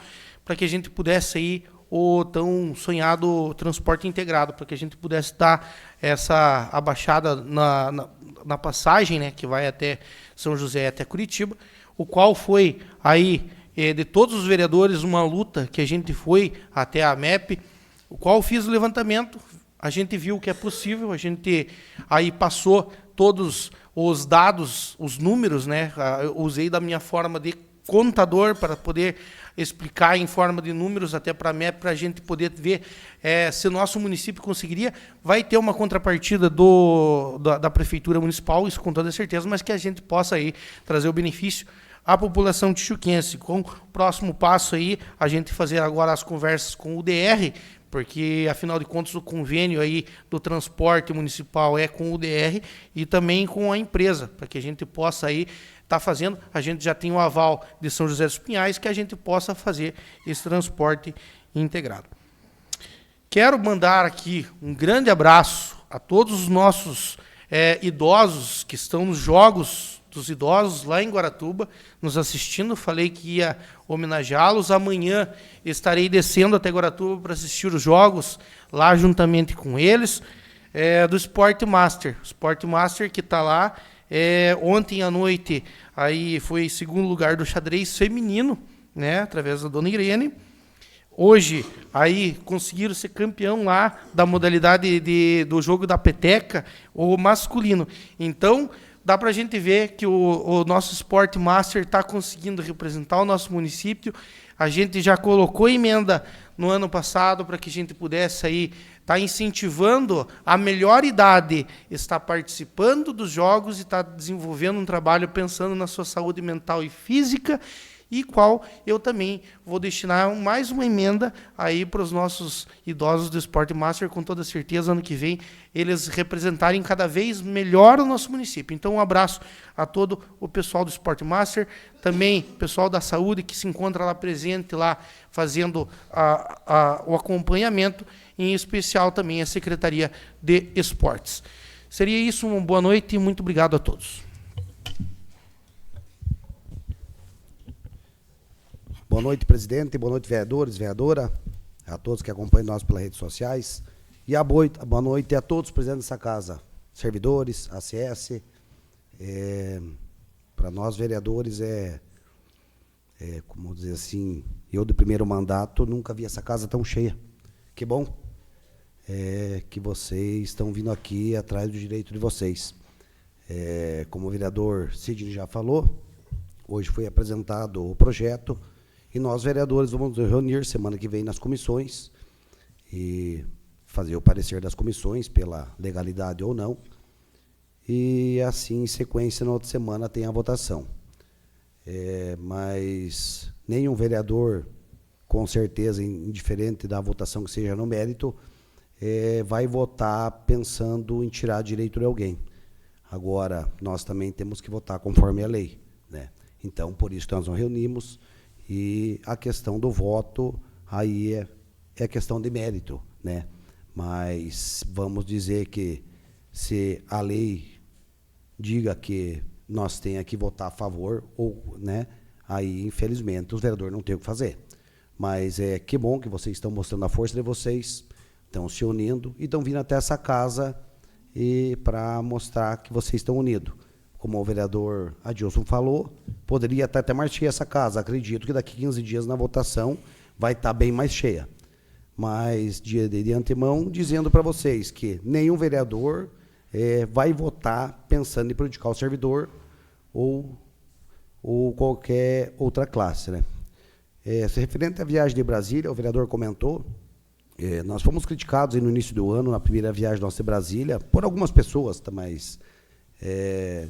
para que a gente pudesse ir o tão sonhado transporte integrado, para que a gente pudesse dar essa abaixada na passagem, né, que vai até São José até Curitiba, o qual foi aí, de todos os vereadores, uma luta que a gente foi até a MEP, o qual fiz o levantamento, a gente viu que é possível, a gente aí passou todos os dados, os números, né, eu usei da minha forma de contador para poder explicar em forma de números até para a MEP, para a gente poder ver se o nosso município conseguiria. Vai ter uma contrapartida da Prefeitura Municipal, isso com toda certeza, mas que a gente possa aí trazer o benefício à população tijuquense. Com o próximo passo aí, a gente fazer agora as conversas com o DR, porque, afinal de contas, o convênio aí do transporte municipal é com o DR e também com a empresa, para que a gente possa aí está fazendo, a gente já tem o aval de São José dos Pinhais, que a gente possa fazer esse transporte integrado. Quero mandar aqui um grande abraço a todos os nossos idosos que estão nos Jogos dos Idosos lá em Guaratuba, nos assistindo. Falei que ia homenageá-los. Amanhã estarei descendo até Guaratuba para assistir os Jogos, lá juntamente com eles, do Sport Master. O Sport Master que está lá. Ontem à noite aí foi segundo lugar do xadrez feminino, né, através da dona Irene. Hoje aí conseguiram ser campeão lá da modalidade do jogo da peteca, o masculino. Então dá para a gente ver que o nosso Sport Master está conseguindo representar o nosso município. A gente já colocou emenda no ano passado para que a gente pudesse aí estar incentivando a melhor idade, estar participando dos jogos e estar desenvolvendo um trabalho pensando na sua saúde mental e física, e qual eu também vou destinar mais uma emenda aí para os nossos idosos do Sport Master, com toda certeza, ano que vem, eles representarem cada vez melhor o nosso município. Então, um abraço a todo o pessoal do Sport Master, também pessoal da saúde que se encontra lá presente, lá fazendo o acompanhamento, em especial também a Secretaria de Esportes. Seria isso, uma boa noite e muito obrigado a todos. Boa noite, presidente, boa noite, vereadores, vereadora, a todos que acompanham nós pelas redes sociais, e boa noite a todos presentes nessa casa, servidores, ACS. Para nós, vereadores, como dizer assim, eu do primeiro mandato nunca vi essa casa tão cheia. Que bom que vocês estão vindo aqui atrás do direito de vocês. Como o vereador Sidney já falou, hoje foi apresentado o projeto, e nós, vereadores, vamos nos reunir semana que vem nas comissões e fazer o parecer das comissões pela legalidade ou não. E, assim, em sequência, na outra semana, tem a votação. Mas nenhum vereador, com certeza, indiferente da votação que seja no mérito, vai votar pensando em tirar direito de alguém. Agora, nós também temos que votar conforme a lei, né? Então, por isso que nós nos reunimos. E a questão do voto aí é questão de mérito, né? Mas vamos dizer que se a lei diga que nós tenha que votar a favor, ou, né, aí infelizmente os vereadores não têm o que fazer. Mas que bom que vocês estão mostrando a força de vocês, estão se unindo e estão vindo até essa casa para mostrar que vocês estão unidos. Como o vereador Adilson falou, poderia estar até mais cheia essa casa. Acredito que daqui 15 dias na votação vai estar bem mais cheia. Mas, de antemão, dizendo para vocês que nenhum vereador vai votar pensando em prejudicar o servidor ou qualquer outra classe, né? Se referente à viagem de Brasília, o vereador comentou, nós fomos criticados no início do ano, na primeira viagem nossa de Brasília, por algumas pessoas, mas...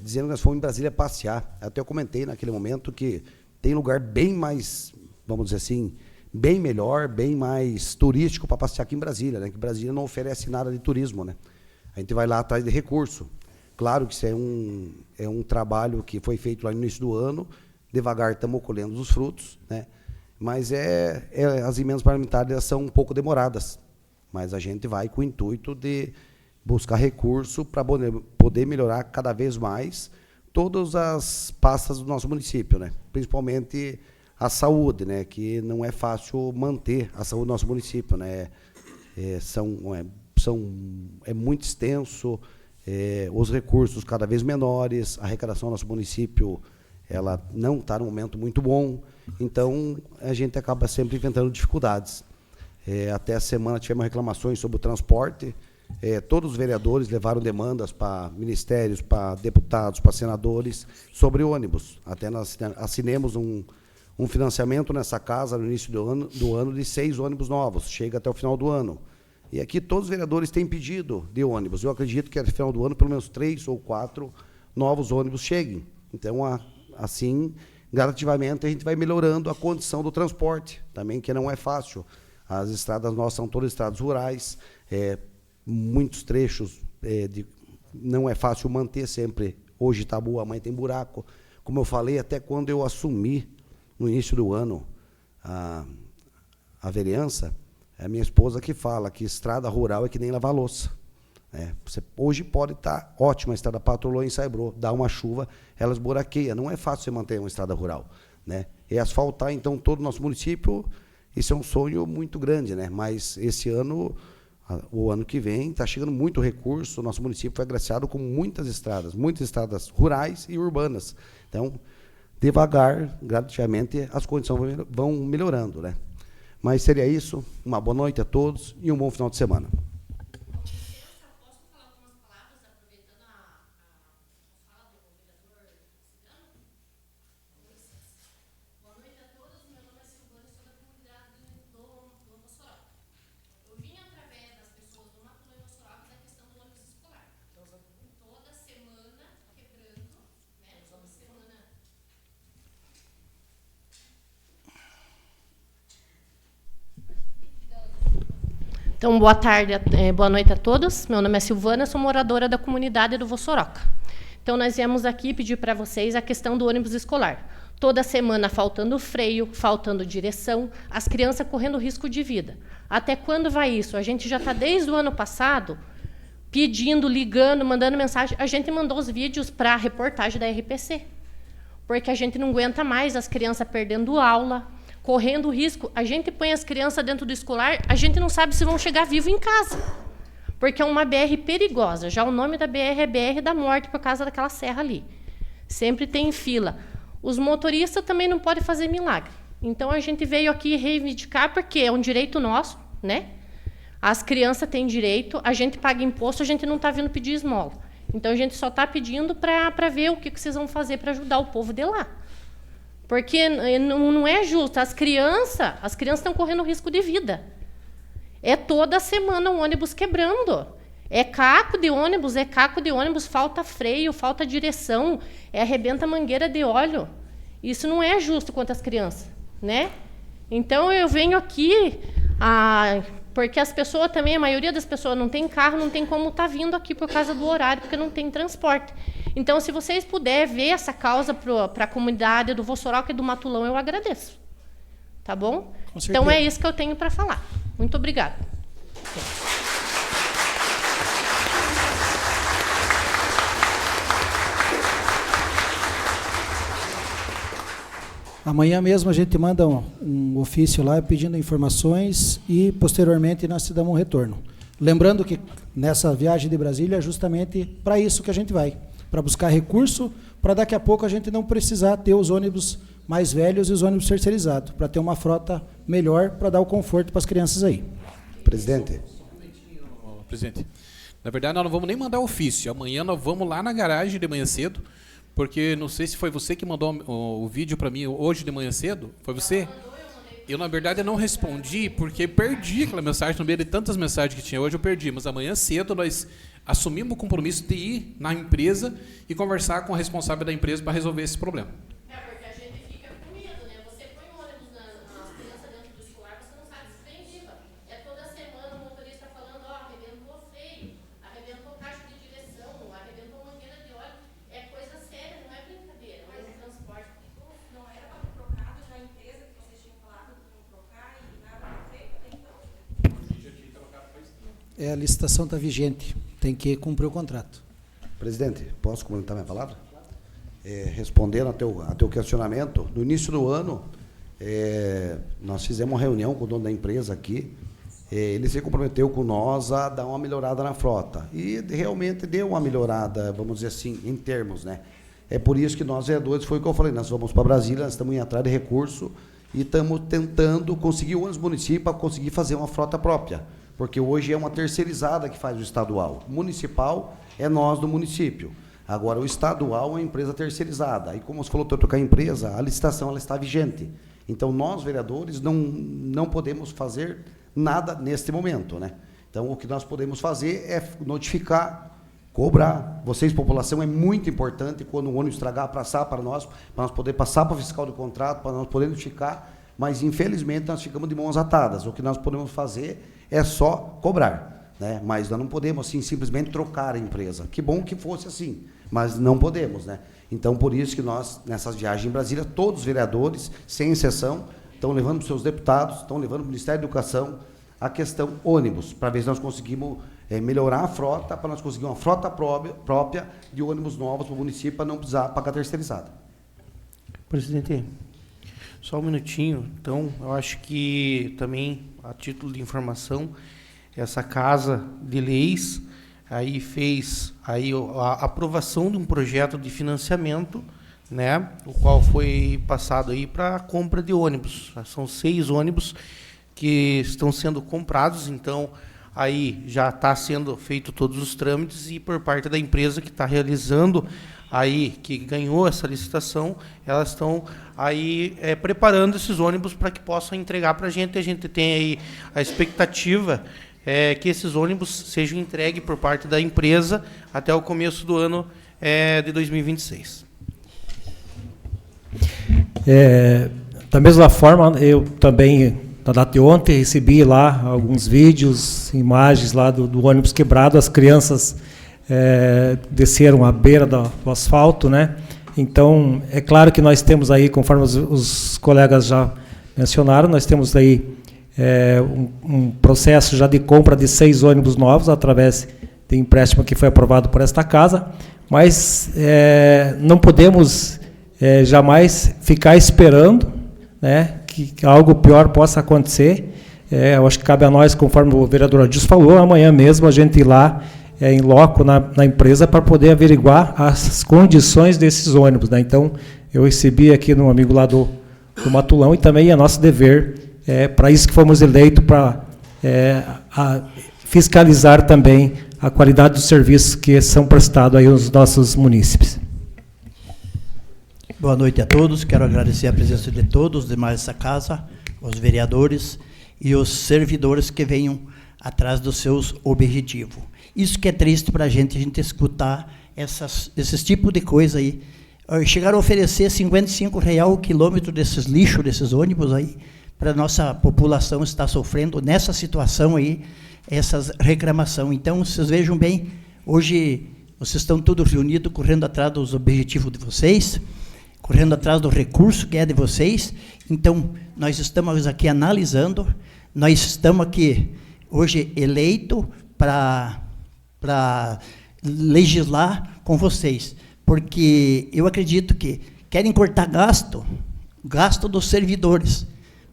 dizendo que nós fomos em Brasília passear. Até eu comentei naquele momento que tem lugar bem mais, vamos dizer assim, bem melhor, bem mais turístico para passear aqui em Brasília, né? Que Brasília não oferece nada de turismo, né? A gente vai lá atrás de recurso. Claro que isso é um trabalho que foi feito lá no início do ano, devagar estamos colhendo os frutos, né? Mas as emendas parlamentares são um pouco demoradas, mas a gente vai com o intuito de buscar recurso para poder melhorar cada vez mais, todas as pastas do nosso município, né? Principalmente a saúde, né? Que não é fácil manter a saúde do nosso município, né? É muito extenso, os recursos cada vez menores, a arrecadação do nosso município ela não está num momento muito bom, então a gente acaba sempre enfrentando dificuldades. Até a semana tivemos reclamações sobre o transporte, todos os vereadores levaram demandas para ministérios, para deputados, para senadores, sobre ônibus. Até nós assinemos um financiamento nessa casa no início do ano de 6 ônibus novos, chega até o final do ano. E aqui todos os vereadores têm pedido de ônibus. Eu acredito que até o final do ano, pelo menos 3 ou 4 novos ônibus cheguem. Então, assim, gradativamente, a gente vai melhorando a condição do transporte, também, que não é fácil. As estradas nossas são todas estradas rurais, muitos trechos não é fácil manter sempre. Hoje está boa, amanhã tem buraco. Como eu falei, até quando eu assumi, no início do ano, a vereança, é a minha esposa que fala que estrada rural é que nem lavar louça. Você hoje pode estar ótima a estrada Patrolô em Saibro, dá uma chuva, ela esburaqueia. Não é fácil você manter uma estrada rural, né? E asfaltar, então, todo o nosso município, isso é um sonho muito grande, né? Mas esse ano, o ano que vem, está chegando muito recurso, o nosso município foi agraciado com muitas estradas rurais e urbanas. Então, devagar, gradativamente, as condições vão melhorando, né? Mas seria isso. Uma boa noite a todos e um bom final de semana. Posso falar algumas palavras, aproveitando a fala do vereador Cidano? Boa noite a todos. Meu nome é Silvana, sou da comunidade do Mossoró. Eu vim através das pessoas do Matulão e Mossoró da questão do ônibus escolar. Toda semana quebrando, né? Toda semana. Então, boa tarde, boa noite a todos. Meu nome é Silvana, sou moradora da comunidade do Vossoroca. Então, nós viemos aqui pedir para vocês a questão do ônibus escolar. Toda semana faltando freio, faltando direção, as crianças correndo risco de vida. Até quando vai isso? A gente já está desde o ano passado pedindo, ligando, mandando mensagem. A gente mandou os vídeos para a reportagem da RPC, porque a gente não aguenta mais as crianças perdendo aula, correndo risco. A gente põe as crianças dentro do escolar, a gente não sabe se vão chegar vivos em casa, porque é uma BR perigosa. Já o nome da BR é BR da morte, por causa daquela serra ali. Sempre tem fila. Os motoristas também não podem fazer milagre. Então, a gente veio aqui reivindicar, porque é um direito nosso, né? As crianças têm direito, a gente paga imposto, a gente não está vindo pedir esmola. Então, a gente só está pedindo para ver o que vocês vão fazer para ajudar o povo de lá. Porque não é justo. As crianças estão correndo risco de vida. É toda semana um ônibus quebrando. É caco de ônibus, falta freio, falta direção, arrebenta mangueira de óleo. Isso não é justo quanto às crianças, né? Então, eu venho aqui, porque as pessoas também, a maioria das pessoas não tem carro, não tem como estar vindo aqui por causa do horário, porque não tem transporte. Então, se vocês puderem ver essa causa para a comunidade do Vossoroca e do Matulão, eu agradeço. Tá bom? Então, é isso que eu tenho para falar. Muito obrigada. Amanhã mesmo a gente manda um ofício lá pedindo informações e, posteriormente, nós te damos um retorno. Lembrando que nessa viagem de Brasília é justamente para isso que a gente vai, para buscar recurso, para daqui a pouco a gente não precisar ter os ônibus mais velhos e os ônibus terceirizados, para ter uma frota melhor, para dar o conforto para as crianças aí. Presidente. Presidente, na verdade nós não vamos nem mandar ofício. Amanhã nós vamos lá na garagem de manhã cedo, porque não sei se foi você que mandou o vídeo para mim hoje de manhã cedo. Foi você? Eu, na verdade, não respondi, porque perdi aquela mensagem, no meio de tantas mensagens que tinha hoje, eu perdi. Mas amanhã cedo nós assumimos o compromisso de ir na empresa e conversar com a responsável da empresa para resolver esse problema. Porque a gente fica com medo, né? Você põe o ônibus nas crianças dentro do escolar, você não sabe se tem viva. É toda semana o motorista falando, arrebentou freio, arrebentou caixa de direção, arrebentou mangueira de óleo. É coisa séria, não é brincadeira. Mas o transporte não era para ter trocado já a empresa que vocês tinham falado que iam trocar e nada foi feito até então? A licitação está vigente, tem que cumprir o contrato. Presidente, posso comentar minha palavra? respondendo a teu questionamento, no início do ano, nós fizemos uma reunião com o dono da empresa aqui. Ele se comprometeu com nós a dar uma melhorada na frota. E realmente deu uma melhorada, vamos dizer assim, em termos, né? É por isso que nós, vereadores, foi o que eu falei, nós vamos para Brasília, nós estamos indo atrás de recurso e estamos tentando conseguir o ônibus municipal para conseguir fazer uma frota própria. Porque hoje é uma terceirizada que faz o estadual. O municipal é nós do município. Agora, o estadual é uma empresa terceirizada. E como você falou, trocar a empresa, a licitação ela está vigente. Então, nós, vereadores, não podemos fazer nada neste momento, né? Então, o que nós podemos fazer é notificar, cobrar. Vocês, população, é muito importante quando o ônibus estragar, passar para nós poder passar para o fiscal do contrato, para nós poder notificar, mas, infelizmente, nós ficamos de mãos atadas. O que nós podemos fazer é só cobrar, né? Mas nós não podemos, assim, simplesmente trocar a empresa. Que bom que fosse assim, mas não podemos, né? Então, por isso que nós, nessas viagens em Brasília, todos os vereadores, sem exceção, estão levando para os seus deputados, estão levando para o Ministério da Educação a questão ônibus, para ver se nós conseguimos melhorar a frota, para nós conseguir uma frota própria de ônibus novos para o município, para não precisar pagar terceirizada. Presidente, só um minutinho. Então, eu acho que também, a título de informação, essa Casa de Leis aí fez aí a aprovação de um projeto de financiamento, né, o qual foi passado aí para a compra de ônibus. São 6 ônibus que estão sendo comprados, então aí já está sendo feito todos os trâmites e por parte da empresa que está realizando aí, que ganhou essa licitação, elas estão aí preparando esses ônibus para que possam entregar para a gente tem aí a expectativa que esses ônibus sejam entregues por parte da empresa até o começo do ano de 2026. Da mesma forma, eu também, na data de ontem, recebi lá alguns vídeos, imagens lá do ônibus quebrado, as crianças desceram à beira do asfalto, né? Então, é claro que nós temos aí, conforme os colegas já mencionaram, nós temos aí um processo já de compra de 6 ônibus novos, através de empréstimo que foi aprovado por esta casa, mas não podemos jamais ficar esperando, né, que algo pior possa acontecer. Eu acho que cabe a nós, conforme o vereador Adilson falou, amanhã mesmo a gente ir lá em loco na empresa para poder averiguar as condições desses ônibus, né? Então, eu recebi aqui no amigo lá do Matulão, e também é nosso dever, para isso que fomos eleitos, para fiscalizar também a qualidade dos serviços que são prestados aí aos nossos munícipes. Boa noite a todos. Quero agradecer a presença de todos os demais dessa casa, os vereadores e os servidores que venham atrás dos seus objetivos. Isso que é triste para a gente escutar esses tipos de coisa aí. Chegaram a oferecer R$ 55,00 o quilômetro desses lixos, desses ônibus aí, para a nossa população estar sofrendo nessa situação aí, essas reclamações. Então, vocês vejam bem, hoje vocês estão todos reunidos, correndo atrás dos objetivos de vocês, correndo atrás do recurso que é de vocês. Então, nós estamos aqui analisando, nós estamos aqui hoje eleitos para legislar com vocês, porque eu acredito que querem cortar gasto dos servidores,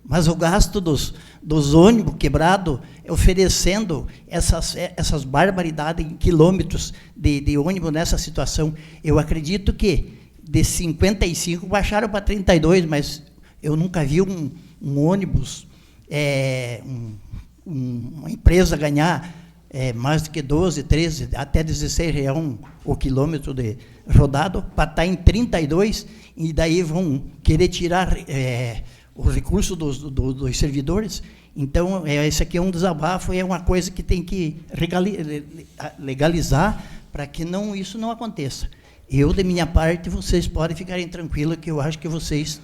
mas o gasto dos ônibus quebrados, oferecendo essas barbaridades em quilômetros de ônibus nessa situação, eu acredito que de 55 baixaram para 32, mas eu nunca vi um ônibus, uma empresa ganhar mais do que 12, 13, até R$16 o quilômetro de rodado, para estar em 32, e daí vão querer tirar o recurso dos servidores. Então, esse aqui é um desabafo, é uma coisa que tem que legalizar para que isso não aconteça. Eu, de minha parte, vocês podem ficarem tranquilos, que eu acho que vocês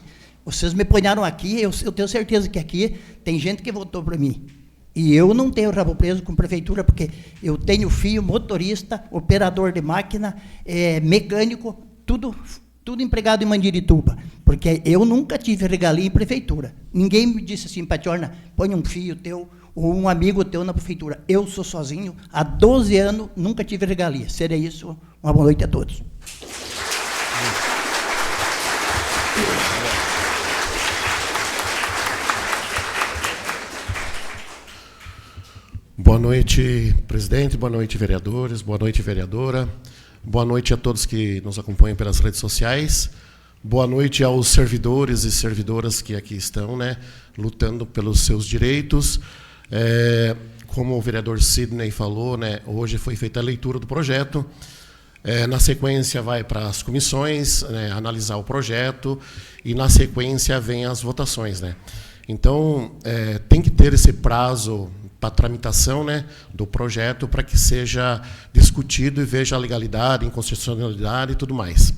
me ponharam aqui, eu tenho certeza que aqui tem gente que votou para mim. E eu não tenho rabo preso com prefeitura, porque eu tenho filho, motorista, operador de máquina, mecânico, tudo empregado em Mandirituba, porque eu nunca tive regalia em prefeitura. Ninguém me disse assim, Patiorna, põe um filho teu ou um amigo teu na prefeitura. Eu sou sozinho, há 12 anos, nunca tive regalia. Seria isso, uma boa noite a todos. Boa noite, presidente. Boa noite, vereadores. Boa noite, vereadora. Boa noite a todos que nos acompanham pelas redes sociais. Boa noite aos servidores e servidoras que aqui estão, né, lutando pelos seus direitos. Como o vereador Sidney falou, né, hoje foi feita a leitura do projeto. Na sequência vai para as comissões, né, analisar o projeto, e na sequência vem as votações, né. Então, tem que ter esse prazo para a tramitação, né, do projeto, para que seja discutido e veja a legalidade, inconstitucionalidade e tudo mais.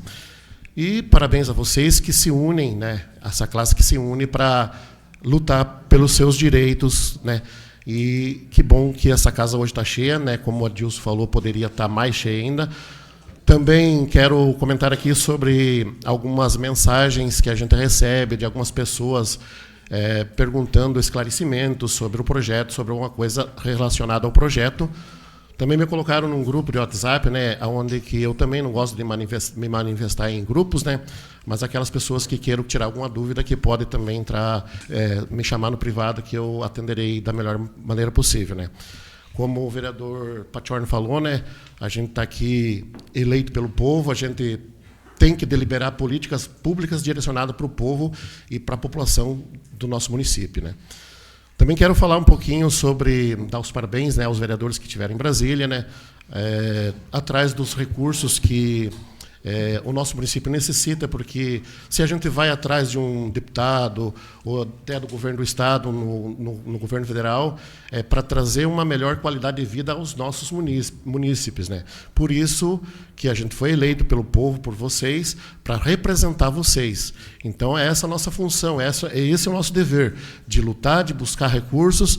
E parabéns a vocês que se unem, né, essa classe que se une para lutar pelos seus direitos, né. E que bom que essa casa hoje está cheia, né, como o Adilson falou, poderia estar mais cheia ainda. Também quero comentar aqui sobre algumas mensagens que a gente recebe de algumas pessoas perguntando esclarecimentos sobre o projeto, sobre alguma coisa relacionada ao projeto. Também me colocaram num grupo de WhatsApp, né, onde que eu também não gosto de me manifestar em grupos, né, mas aquelas pessoas que queiram tirar alguma dúvida, que podem também entrar, me chamar no privado, que eu atenderei da melhor maneira possível, né. Como o vereador Pachorn falou, né, a gente está aqui eleito pelo povo, a gente tem que deliberar políticas públicas direcionadas para o povo e para a população do nosso município, né. Também quero falar um pouquinho sobre, dar os parabéns, né, aos vereadores que estiveram em Brasília, né, atrás dos recursos que o nosso município necessita, porque se a gente vai atrás de um deputado ou até do governo do estado, no governo federal, para trazer uma melhor qualidade de vida aos nossos munícipes, né? Por isso que a gente foi eleito pelo povo, por vocês, para representar vocês. Então, é essa a nossa função, esse é o nosso dever, de lutar, de buscar recursos.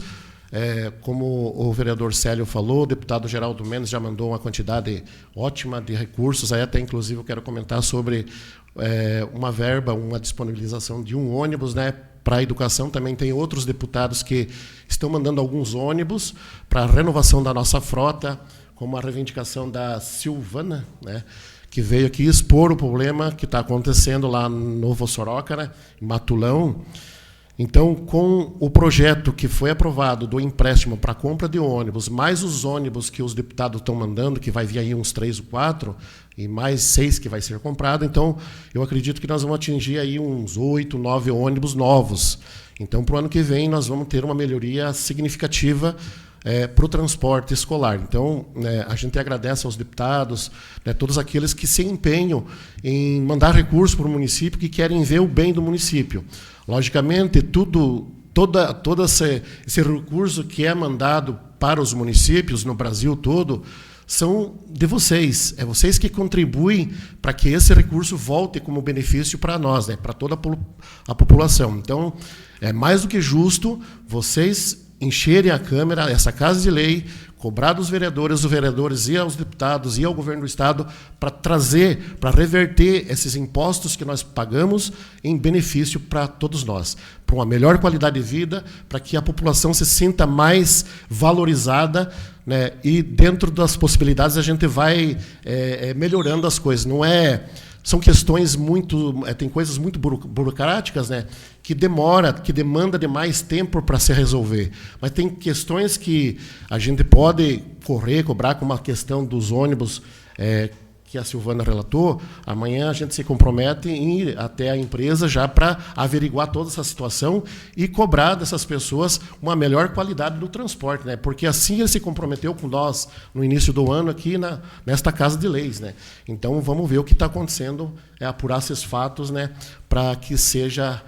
Como o vereador Célio falou, o deputado Geraldo Mendes já mandou uma quantidade ótima de recursos, aí até inclusive eu quero comentar sobre uma verba, uma disponibilização de um ônibus, né, para a educação. Também tem outros deputados que estão mandando alguns ônibus para a renovação da nossa frota, como a reivindicação da Silvana, né, que veio aqui expor o problema que está acontecendo lá no Vossoroca, né, em Matulão. Então, com o projeto que foi aprovado do empréstimo para a compra de ônibus, mais os ônibus que os deputados estão mandando, que vai vir aí uns 3 ou 4, e mais 6 que vai ser comprado, então, eu acredito que nós vamos atingir aí uns 8, 9 ônibus novos. Então, para o ano que vem, nós vamos ter uma melhoria significativa para o transporte escolar. Então, né, a gente agradece aos deputados, né, todos aqueles que se empenham em mandar recursos para o município, que querem ver o bem do município. Logicamente, todo esse recurso que é mandado para os municípios no Brasil todo são de vocês. É vocês que contribuem para que esse recurso volte como benefício para nós, né, para toda a população. Então, é mais do que justo vocês encherem a Câmara, essa Casa de Lei, cobrar dos vereadores, os vereadores e aos deputados e ao governo do Estado para trazer, para reverter esses impostos que nós pagamos em benefício para todos nós, para uma melhor qualidade de vida, para que a população se sinta mais valorizada, né, e dentro das possibilidades a gente vai melhorando as coisas. Não é... São questões tem coisas muito burocráticas, né, que demanda demais tempo para se resolver. Mas tem questões que a gente pode cobrar, como a questão dos ônibus que a Silvana relatou. Amanhã a gente se compromete em ir até a empresa já para averiguar toda essa situação e cobrar dessas pessoas uma melhor qualidade do transporte, né? Porque assim ele se comprometeu com nós no início do ano aqui nesta Casa de Leis, né? Então vamos ver o que está acontecendo, apurar esses fatos, né, para que seja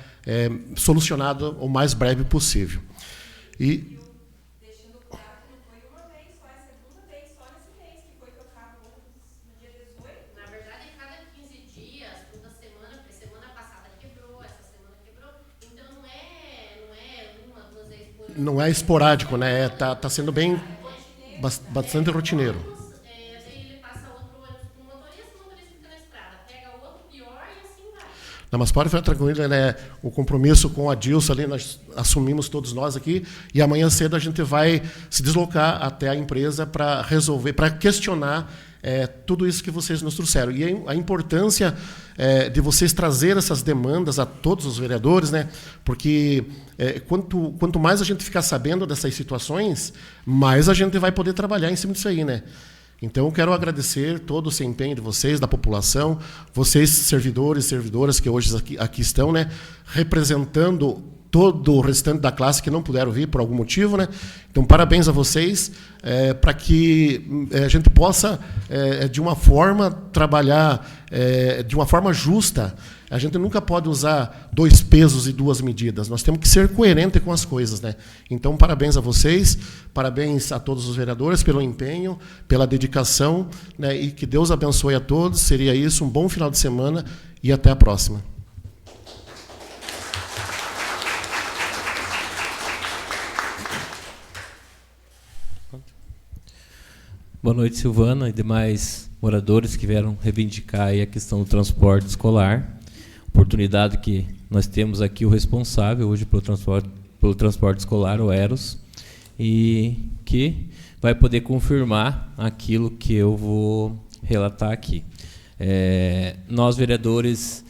solucionado o mais breve possível. E não é esporádico, né? Tá sendo bastante rotineiro. Ele passa outro ônibus para o motorista fica na estrada, pega outro pior e assim vai. Não, mas pode ficar tranquilo, né? O compromisso com a Dilson ali, nós assumimos todos nós aqui, e amanhã cedo a gente vai se deslocar até a empresa para resolver, para questionar tudo isso que vocês nos trouxeram. E a importância de vocês trazer essas demandas a todos os vereadores, né? Porque quanto mais a gente ficar sabendo dessas situações, mais a gente vai poder trabalhar em cima disso aí, né? Então, eu quero agradecer todo o empenho de vocês, da população, vocês, servidores e servidoras que hoje aqui estão, né, representando todo o restante da classe que não puderam vir por algum motivo, né? Então, parabéns a vocês, para que a gente possa, de uma forma, trabalhar de uma forma justa. A gente nunca pode usar 2 pesos e 2 medidas. Nós temos que ser coerente com as coisas, né? Então, parabéns a vocês, parabéns a todos os vereadores pelo empenho, pela dedicação, né? E que Deus abençoe a todos. Seria isso, um bom final de semana e até a próxima. Boa noite, Silvana e demais moradores que vieram reivindicar aí a questão do transporte escolar. Oportunidade que nós temos aqui o responsável hoje pelo transporte escolar, o Eros, e que vai poder confirmar aquilo que eu vou relatar aqui. Nós, vereadores,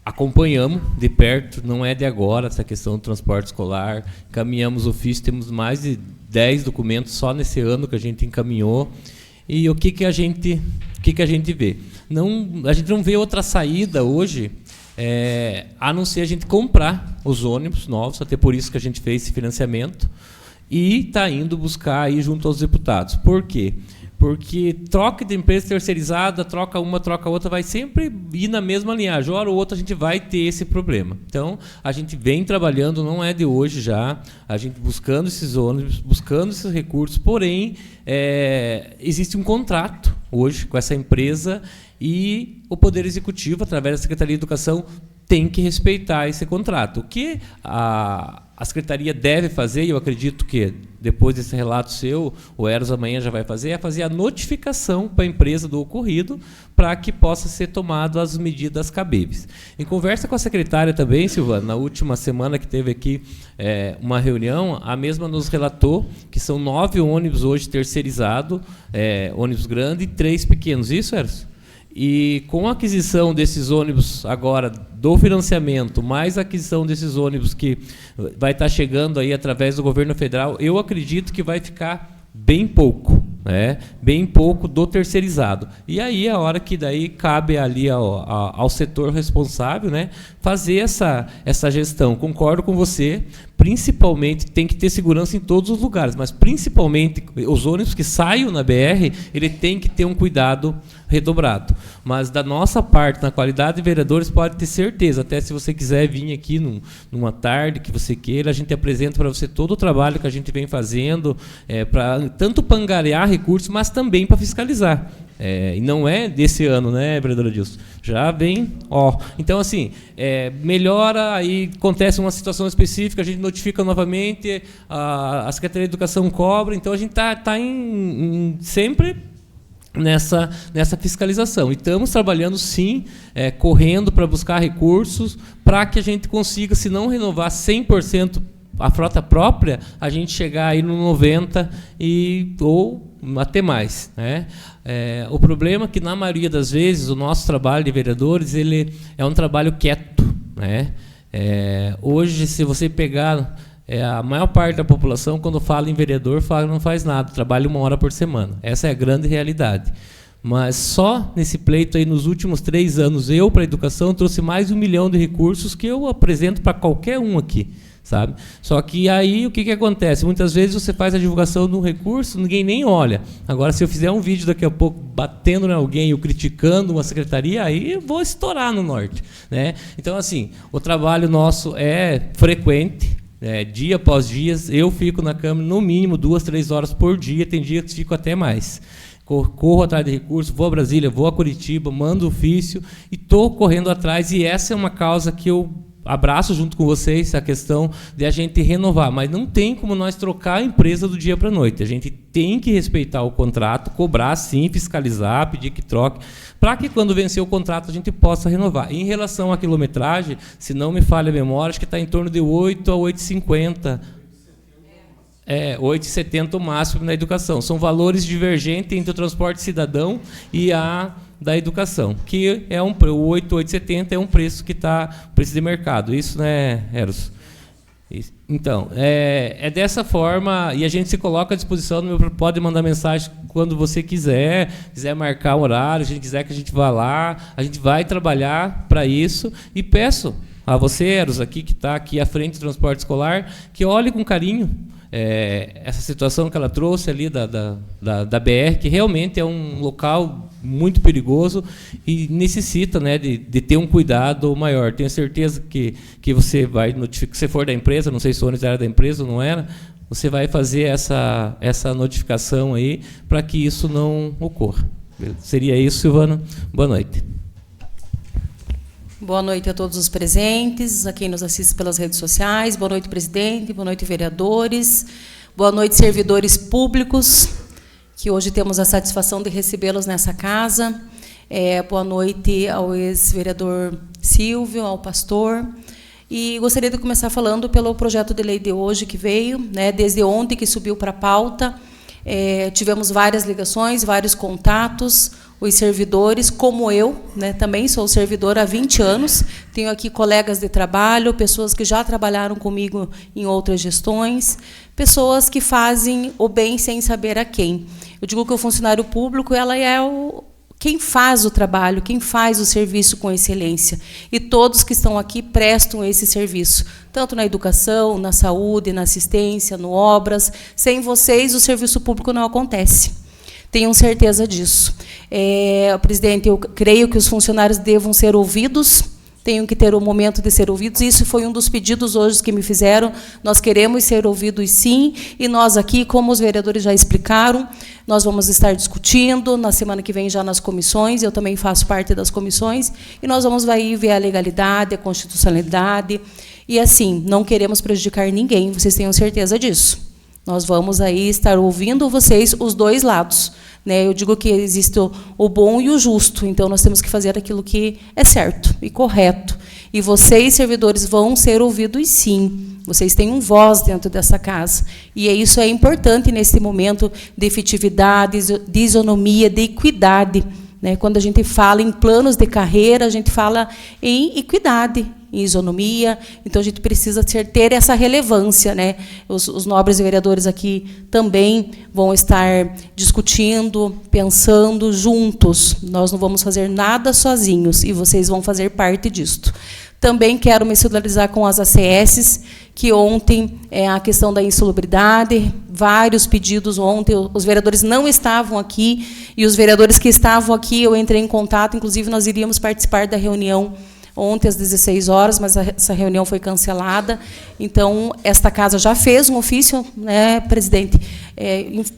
acompanhamos de perto, não é de agora, essa questão do transporte escolar, encaminhamos ofício, temos mais de 10 documentos só nesse ano que a gente encaminhou. E o que a gente vê? A gente não vê outra saída hoje, a não ser a gente comprar os ônibus novos, até por isso que a gente fez esse financiamento, e está indo buscar aí junto aos deputados. Por quê? Porque troca de empresa terceirizada, troca uma, troca outra, vai sempre ir na mesma linhagem. Hora ou outra a gente vai ter esse problema. Então, a gente vem trabalhando, não é de hoje já, a gente buscando esses ônibus, buscando esses recursos, porém, existe um contrato hoje com essa empresa e o Poder Executivo, através da Secretaria de Educação, tem que respeitar esse contrato. O que a Secretaria deve fazer, e eu acredito que depois desse relato seu, o Eros amanhã já vai fazer, é fazer a notificação para a empresa do ocorrido para que possa ser tomado as medidas cabíveis. Em conversa com a secretária também, Silvana, na última semana que teve aqui uma reunião, a mesma nos relatou que são 9 ônibus hoje terceirizados, ônibus grande e 3 pequenos. Isso, Eros? E com a aquisição desses ônibus agora do financiamento, mais a aquisição desses ônibus que vai estar chegando aí através do governo federal, eu acredito que vai ficar bem pouco, né? Bem pouco do terceirizado. E aí é a hora que daí cabe ali ao setor responsável, né, fazer essa gestão. Concordo com você, principalmente tem que ter segurança em todos os lugares, mas principalmente os ônibus que saiam na BR, ele tem que ter um cuidado redobrado. Mas da nossa parte, na qualidade de vereadores, pode ter certeza, até se você quiser vir aqui numa tarde que você queira, a gente apresenta para você todo o trabalho que a gente vem fazendo, tanto para angariar recursos, mas também para fiscalizar. E não é desse ano, né, vereadora Dilson? Já vem, Então, assim, melhora, aí acontece uma situação específica, a gente notifica novamente, a Secretaria de Educação cobra, então a gente está sempre nessa fiscalização. E estamos trabalhando, sim, correndo para buscar recursos, para que a gente consiga, se não renovar 100% a frota própria, a gente chegar aí no 90% ou até mais, né? O problema é que, na maioria das vezes, o nosso trabalho de vereadores ele é um trabalho quieto, né? Hoje, se você pegar a maior parte da população, quando fala em vereador, fala não faz nada, trabalha 1 hora por semana. Essa é a grande realidade. Mas só nesse pleito aí, nos últimos 3 anos, eu, para a educação, trouxe mais de 1 milhão de recursos que eu apresento para qualquer um aqui, sabe? Só que aí o que acontece? Muitas vezes você faz a divulgação de um recurso, ninguém nem olha. Agora, se eu fizer um vídeo daqui a pouco batendo em alguém ou criticando uma secretaria, aí eu vou estourar no norte, né? Então, assim, o trabalho nosso é frequente, dia após dia. Eu fico na Câmara no mínimo 2, 3 horas por dia, tem dia que fico até mais. Corro atrás de recursos, vou a Brasília, vou a Curitiba, mando ofício e estou correndo atrás, e essa é uma causa que eu abraço junto com vocês, a questão de a gente renovar, mas não tem como nós trocar a empresa do dia para a noite. A gente tem que respeitar o contrato, cobrar sim, fiscalizar, pedir que troque, para que quando vencer o contrato a gente possa renovar. Em relação à quilometragem, se não me falha a memória, acho que está em torno de 8 a 8,50. 8,70 o máximo na educação. São valores divergentes entre o transporte cidadão e a da educação, que é o 8,70 é um preço que está preço de mercado. Isso, né, Eros? Então, é dessa forma, e a gente se coloca à disposição, pode mandar mensagem quando você quiser marcar um horário, se quiser que a gente vá lá, a gente vai trabalhar para isso, e peço a você, Eros, aqui que está aqui à frente do transporte escolar, que olhe com carinho essa situação que ela trouxe ali da BR, que realmente é um local muito perigoso e necessita, né, de ter um cuidado maior. Tenho certeza que você vai notificar, se for da empresa, não sei se o ônibus era da empresa ou não era, você vai fazer essa notificação aí para que isso não ocorra. Seria isso, Silvana. Boa noite. Boa noite a todos os presentes, a quem nos assiste pelas redes sociais. Boa noite, presidente. Boa noite, vereadores. Boa noite, servidores públicos, que hoje temos a satisfação de recebê-los nessa casa. Boa noite ao ex-vereador Silvio, ao pastor. E gostaria de começar falando pelo projeto de lei de hoje que veio, né, desde ontem que subiu para a pauta. Tivemos várias ligações, vários contatos. Os servidores, como eu, né, também sou servidora há 20 anos, tenho aqui colegas de trabalho, pessoas que já trabalharam comigo em outras gestões, pessoas que fazem o bem sem saber a quem. Eu digo que o funcionário público ela é quem faz o trabalho, quem faz o serviço com excelência. E todos que estão aqui prestam esse serviço, tanto na educação, na saúde, na assistência, no obras. Sem vocês, o serviço público não acontece. Tenham certeza disso. Presidente, eu creio que os funcionários devam ser ouvidos, tenham que ter o momento de ser ouvidos. Isso foi um dos pedidos hoje que me fizeram. Nós queremos ser ouvidos, sim, e nós aqui, como os vereadores já explicaram, nós vamos estar discutindo, na semana que vem já nas comissões, eu também faço parte das comissões, e nós vamos ver a legalidade, a constitucionalidade, e assim, não queremos prejudicar ninguém, vocês tenham certeza disso. Nós vamos aí estar ouvindo vocês, os dois lados. Né? Eu digo que existe o bom e o justo, então nós temos que fazer aquilo que é certo e correto. E vocês, servidores, vão ser ouvidos, sim. Vocês têm um voz dentro dessa casa. E isso é importante nesse momento de efetividade, de isonomia, de equidade. Né? Quando a gente fala em planos de carreira, a gente fala em equidade, em isonomia, então a gente precisa ter essa relevância. Né? Os nobres vereadores aqui também vão estar discutindo, pensando juntos. Nós não vamos fazer nada sozinhos, e vocês vão fazer parte disto. Também quero me solidarizar com as ACS, que ontem a questão da insalubridade, vários pedidos ontem, os vereadores não estavam aqui, e os vereadores que estavam aqui, eu entrei em contato, inclusive nós iríamos participar da reunião ontem às 16 horas, mas essa reunião foi cancelada. Então, esta casa já fez um ofício, né, presidente,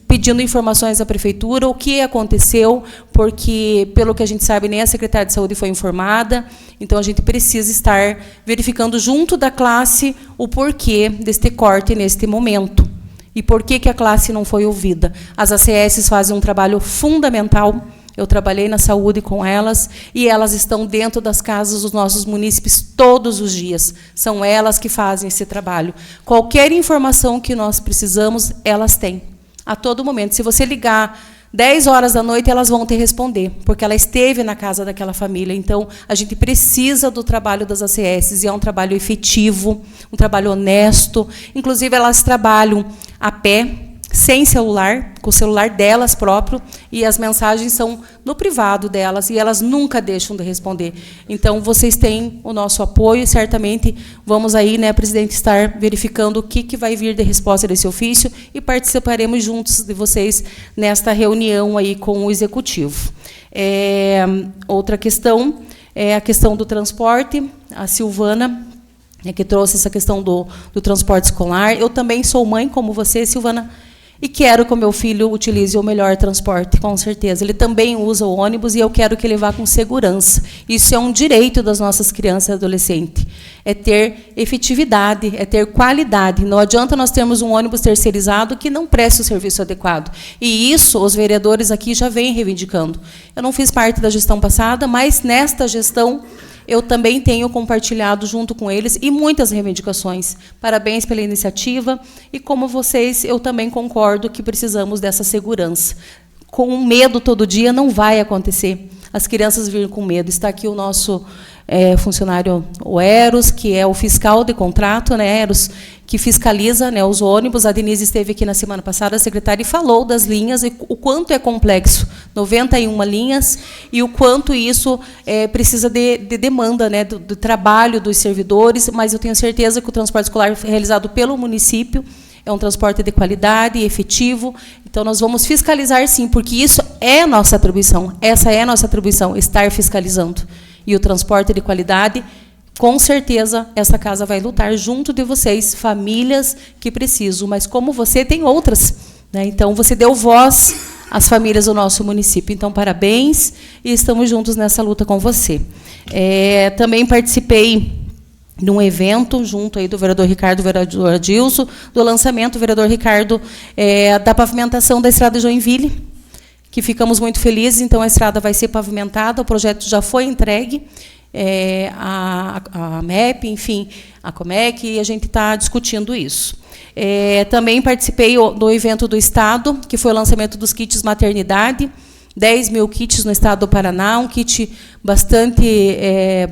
pedindo informações à prefeitura, o que aconteceu, porque, pelo que a gente sabe, nem a secretária de saúde foi informada. Então, a gente precisa estar verificando junto da classe o porquê deste corte neste momento. E por que a classe não foi ouvida. As ACS fazem um trabalho fundamental. Eu trabalhei na saúde com elas, e elas estão dentro das casas dos nossos munícipes todos os dias. São elas que fazem esse trabalho. Qualquer informação que nós precisamos, elas têm, a todo momento. Se você ligar 10 horas da noite, elas vão te responder, porque ela esteve na casa daquela família. Então, a gente precisa do trabalho das ACS, e é um trabalho efetivo, um trabalho honesto. Inclusive, elas trabalham a pé, sem celular, com o celular delas próprio, e as mensagens são no privado delas, e elas nunca deixam de responder. Então, vocês têm o nosso apoio, e certamente vamos aí, né, presidente, estar verificando o que vai vir de resposta desse ofício, e participaremos juntos de vocês nesta reunião aí com o Executivo. Outra questão é a questão do transporte. A Silvana, que trouxe essa questão do transporte escolar. Eu também sou mãe, como você, Silvana, e quero que o meu filho utilize o melhor transporte, com certeza. Ele também usa o ônibus, e eu quero que ele vá com segurança. Isso é um direito das nossas crianças e adolescentes. É ter efetividade, é ter qualidade. Não adianta nós termos um ônibus terceirizado que não preste o serviço adequado. E isso os vereadores aqui já vêm reivindicando. Eu não fiz parte da gestão passada, mas nesta gestão eu também tenho compartilhado junto com eles e muitas reivindicações. Parabéns pela iniciativa e, como vocês, eu também concordo que precisamos dessa segurança. Com medo todo dia não vai acontecer. As crianças virem com medo. Está aqui o nosso funcionário, o Eros, que é o fiscal de contrato, né, Eros, que fiscaliza, né, os ônibus. A Denise esteve aqui na semana passada, a secretária, e falou das linhas, e o quanto é complexo, 91 linhas, e o quanto isso precisa de demanda, né, do trabalho dos servidores, mas eu tenho certeza que o transporte escolar realizado pelo município é um transporte de qualidade e efetivo. Então, nós vamos fiscalizar, sim, porque isso é a nossa atribuição. Essa é a nossa atribuição, estar fiscalizando. E o transporte de qualidade, com certeza, essa casa vai lutar junto de vocês, famílias que precisam. Mas, como você, tem outras, né? Então, você deu voz às famílias do nosso município. Então, parabéns, e estamos juntos nessa luta com você. Também participei num evento, junto aí do vereador Ricardo e do vereador Adilson, do lançamento, vereador Ricardo, da pavimentação da estrada de Joinville, que ficamos muito felizes. Então, a estrada vai ser pavimentada, o projeto já foi entregue, a MEP, enfim, a Comec, e a gente está discutindo isso. Também participei do evento do Estado, que foi o lançamento dos kits maternidade, 10 mil kits no estado do Paraná, um kit bastante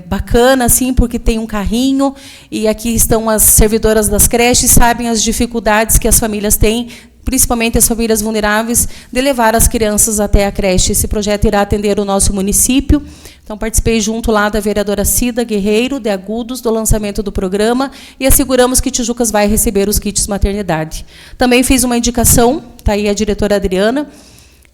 bacana, assim, porque tem um carrinho, e aqui estão as servidoras das creches, sabem as dificuldades que as famílias têm, principalmente as famílias vulneráveis, de levar as crianças até a creche. Esse projeto irá atender o nosso município. Então, participei junto lá da vereadora Cida Guerreiro, de Agudos, do lançamento do programa, e asseguramos que Tijucas vai receber os kits maternidade. Também fiz uma indicação, está aí a diretora Adriana,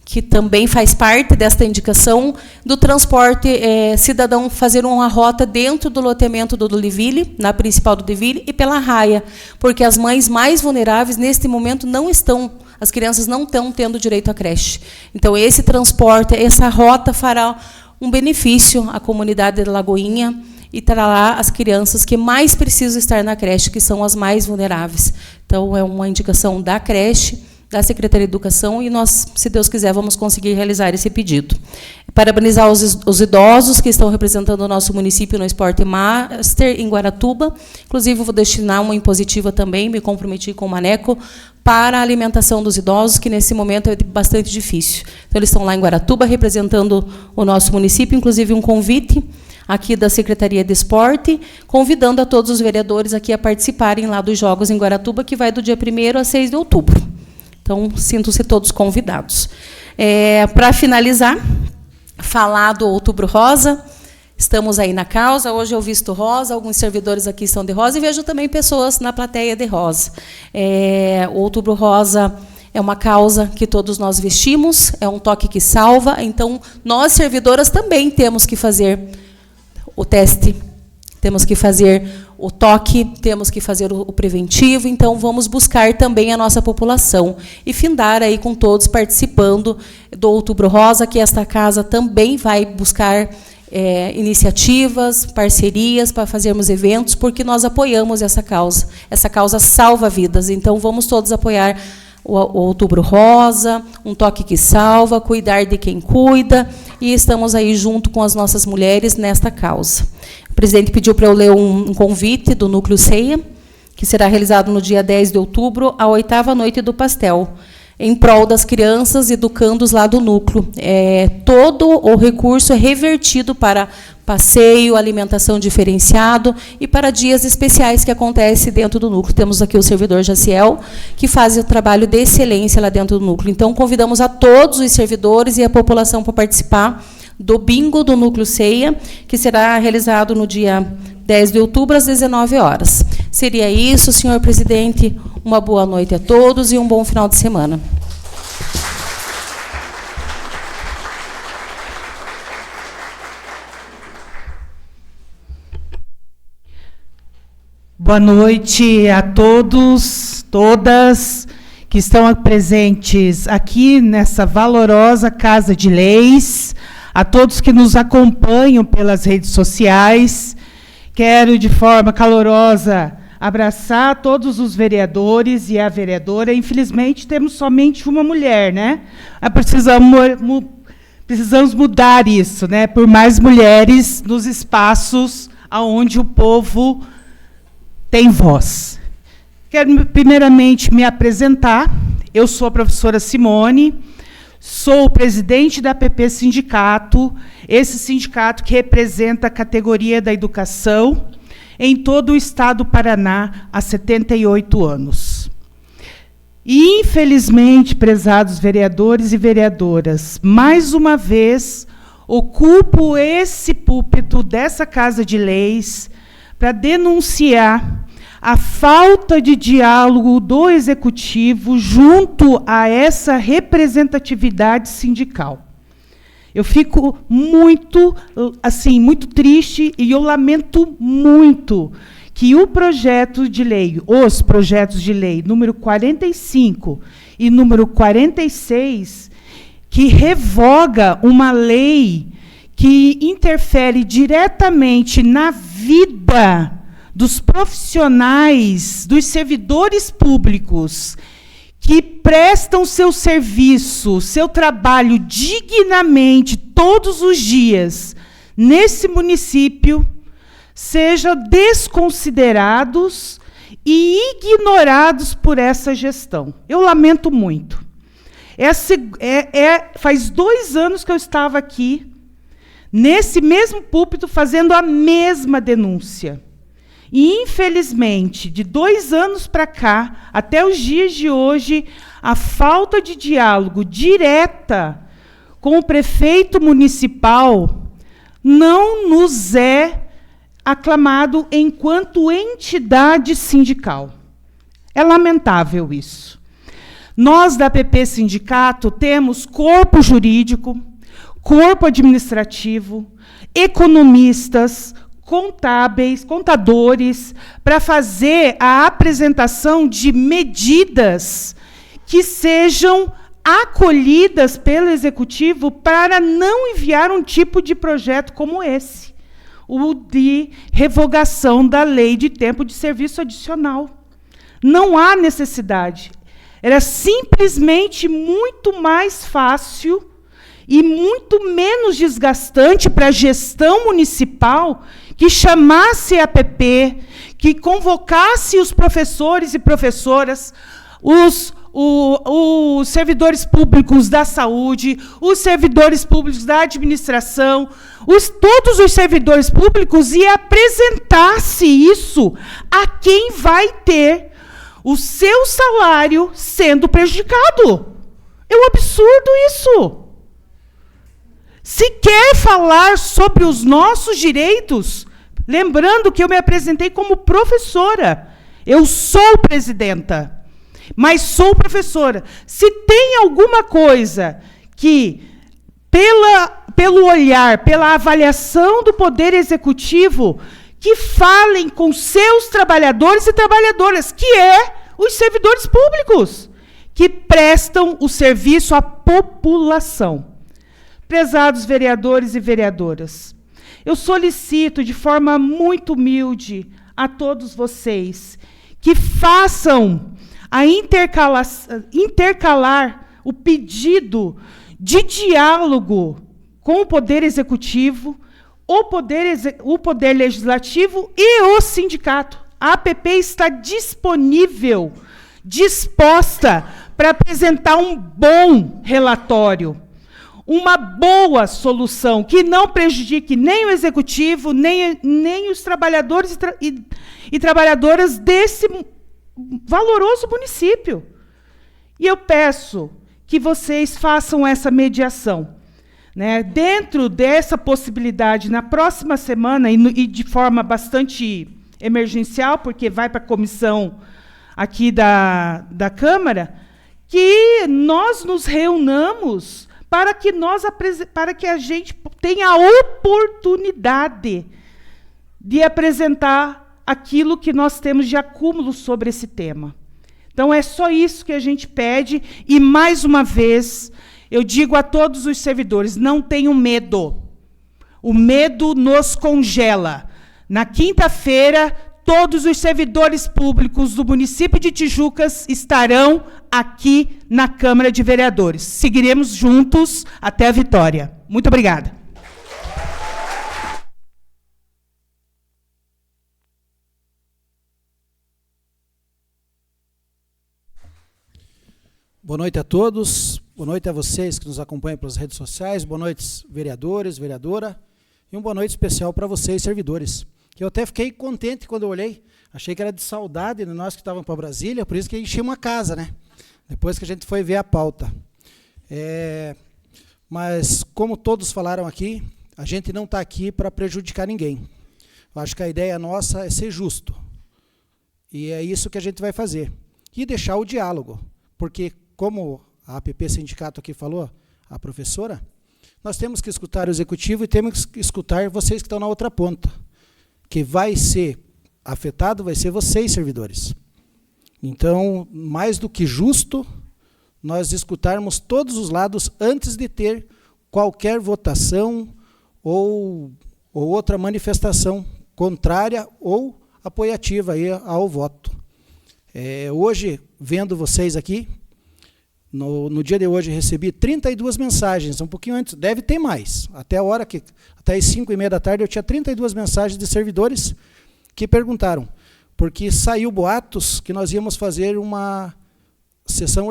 que também faz parte desta indicação, do transporte cidadão fazer uma rota dentro do loteamento do Liville, na principal do Liville, e pela raia, porque as mães mais vulneráveis, neste momento, não estão, as crianças não estão tendo direito à creche. Então, esse transporte, essa rota fará um benefício à comunidade da Lagoinha e trará as crianças que mais precisam estar na creche, que são as mais vulneráveis. Então, é uma indicação da creche, da Secretaria de Educação, e nós, se Deus quiser, vamos conseguir realizar esse pedido. Parabenizar os idosos que estão representando o nosso município no Esporte Master, em Guaratuba. Inclusive, vou destinar uma impositiva também, me comprometi com o Maneco, para a alimentação dos idosos, que nesse momento é bastante difícil. Então, eles estão lá em Guaratuba, representando o nosso município, inclusive um convite aqui da Secretaria de Esporte, convidando a todos os vereadores aqui a participarem lá dos Jogos em Guaratuba, que vai do dia 1º a 6 de outubro. Então, sintam-se todos convidados. Para finalizar, falar do Outubro Rosa, estamos aí na causa. Hoje eu visto rosa, alguns servidores aqui estão de rosa, e vejo também pessoas na plateia de rosa. O Outubro Rosa é uma causa que todos nós vestimos, é um toque que salva. Então, nós, servidoras, também temos que fazer o teste, temos que fazer o toque, temos que fazer o preventivo. Então, vamos buscar também a nossa população e findar aí com todos participando do Outubro Rosa, que esta casa também vai buscar iniciativas, parcerias para fazermos eventos, porque nós apoiamos essa causa. Essa causa salva vidas. Então, vamos todos apoiar o Outubro Rosa, um toque que salva, cuidar de quem cuida, e estamos aí junto com as nossas mulheres nesta causa. O presidente pediu para eu ler um convite do Núcleo Ceia, que será realizado no dia 10 de outubro, à 8ª Noite do Pastel, em prol das crianças educandos lá do núcleo. Todo o recurso é revertido para passeio, alimentação diferenciado e para dias especiais que acontecem dentro do núcleo. Temos aqui o servidor Jaciel, que faz o trabalho de excelência lá dentro do núcleo. Então, convidamos a todos os servidores e a população para participar do bingo do Núcleo Ceia, que será realizado no dia 10 de outubro, às 19 horas. Seria isso, senhor presidente. Uma boa noite a todos e um bom final de semana. Boa noite a todos, todas que estão presentes aqui nessa valorosa Casa de Leis, a todos que nos acompanham pelas redes sociais. Quero, de forma calorosa, abraçar todos os vereadores e a vereadora. Infelizmente, temos somente uma mulher, né? Precisamos precisamos mudar isso, né, por mais mulheres nos espaços onde o povo tem voz. Quero, primeiramente, me apresentar. Eu sou a professora Simone, sou presidente da APP Sindicato, esse sindicato que representa a categoria da educação em todo o estado do Paraná há 78 anos. E, infelizmente, prezados vereadores e vereadoras, mais uma vez ocupo esse púlpito dessa Casa de Leis para denunciar a falta de diálogo do Executivo junto a essa representatividade sindical. Eu fico muito, assim, muito triste e eu lamento muito que o projeto de lei, os projetos de lei número 45 e número 46, que revoga uma lei que interfere diretamente na vida dos profissionais, dos servidores públicos, que prestam seu serviço, seu trabalho dignamente todos os dias nesse município, sejam desconsiderados e ignorados por essa gestão. Eu lamento muito. Faz 2 anos que eu estava aqui, nesse mesmo púlpito, fazendo a mesma denúncia. E, infelizmente, de 2 anos para cá, até os dias de hoje, a falta de diálogo direta com o prefeito municipal não nos é aclamado enquanto entidade sindical. É lamentável isso. Nós, da APP Sindicato, temos corpo jurídico, corpo administrativo, economistas, contábeis, contadores, para fazer a apresentação de medidas que sejam acolhidas pelo Executivo para não enviar um tipo de projeto como esse, o de revogação da lei de tempo de serviço adicional. Não há necessidade. Era simplesmente muito mais fácil e muito menos desgastante para a gestão municipal que chamasse a APP, que convocasse os professores e professoras, os servidores públicos da saúde, os servidores públicos da administração, todos os servidores públicos, e apresentasse isso a quem vai ter o seu salário sendo prejudicado. É um absurdo isso. Se quer falar sobre os nossos direitos, lembrando que eu me apresentei como professora, eu sou presidenta, mas sou professora. Se tem alguma coisa que, pelo olhar, pela avaliação do Poder Executivo, que falem com seus trabalhadores e trabalhadoras, que é os servidores públicos, que prestam o serviço à população. Prezados vereadores e vereadoras, eu solicito de forma muito humilde a todos vocês que façam a intercalar o pedido de diálogo com o Poder Executivo, o Poder Legislativo e o sindicato. A APP está disponível, disposta para apresentar um bom relatório, uma boa solução que não prejudique nem o Executivo, nem os trabalhadores e trabalhadoras desse valoroso município. E eu peço que vocês façam essa mediação, né? Dentro dessa possibilidade, na próxima semana, e de forma bastante emergencial, porque vai para a comissão aqui da Câmara, que nós nos reunamos para que a gente tenha a oportunidade de apresentar aquilo que nós temos de acúmulo sobre esse tema. Então, é só isso que a gente pede. E, mais uma vez, eu digo a todos os servidores, não tenham medo. O medo nos congela. Na quinta-feira, todos os servidores públicos do município de Tijucas estarão aqui na Câmara de Vereadores. Seguiremos juntos até a vitória. Muito obrigada. Boa noite a todos, boa noite a vocês que nos acompanham pelas redes sociais, boa noite, vereadores, vereadora, e uma boa noite especial para vocês, servidores. Que eu até fiquei contente quando eu olhei, achei que era de saudade de nós que estávamos para Brasília, por isso que enchemos a casa, né? Depois que a gente foi ver a pauta. Mas, como todos falaram aqui, a gente não está aqui para prejudicar ninguém. Eu acho que a ideia nossa é ser justo. E é isso que a gente vai fazer. E deixar o diálogo, porque como a APP Sindicato aqui falou, a professora, nós temos que escutar o executivo e temos que escutar vocês que estão na outra ponta. Que vai ser afetado, vai ser vocês, servidores. Então, mais do que justo, nós escutarmos todos os lados antes de ter qualquer votação ou outra manifestação contrária ou apoiativa aí ao voto. Hoje, vendo vocês aqui, no dia de hoje recebi 32 mensagens, um pouquinho antes, deve ter mais, até as 5:30 da tarde eu tinha 32 mensagens de servidores que perguntaram, porque saiu boatos que nós íamos fazer uma sessão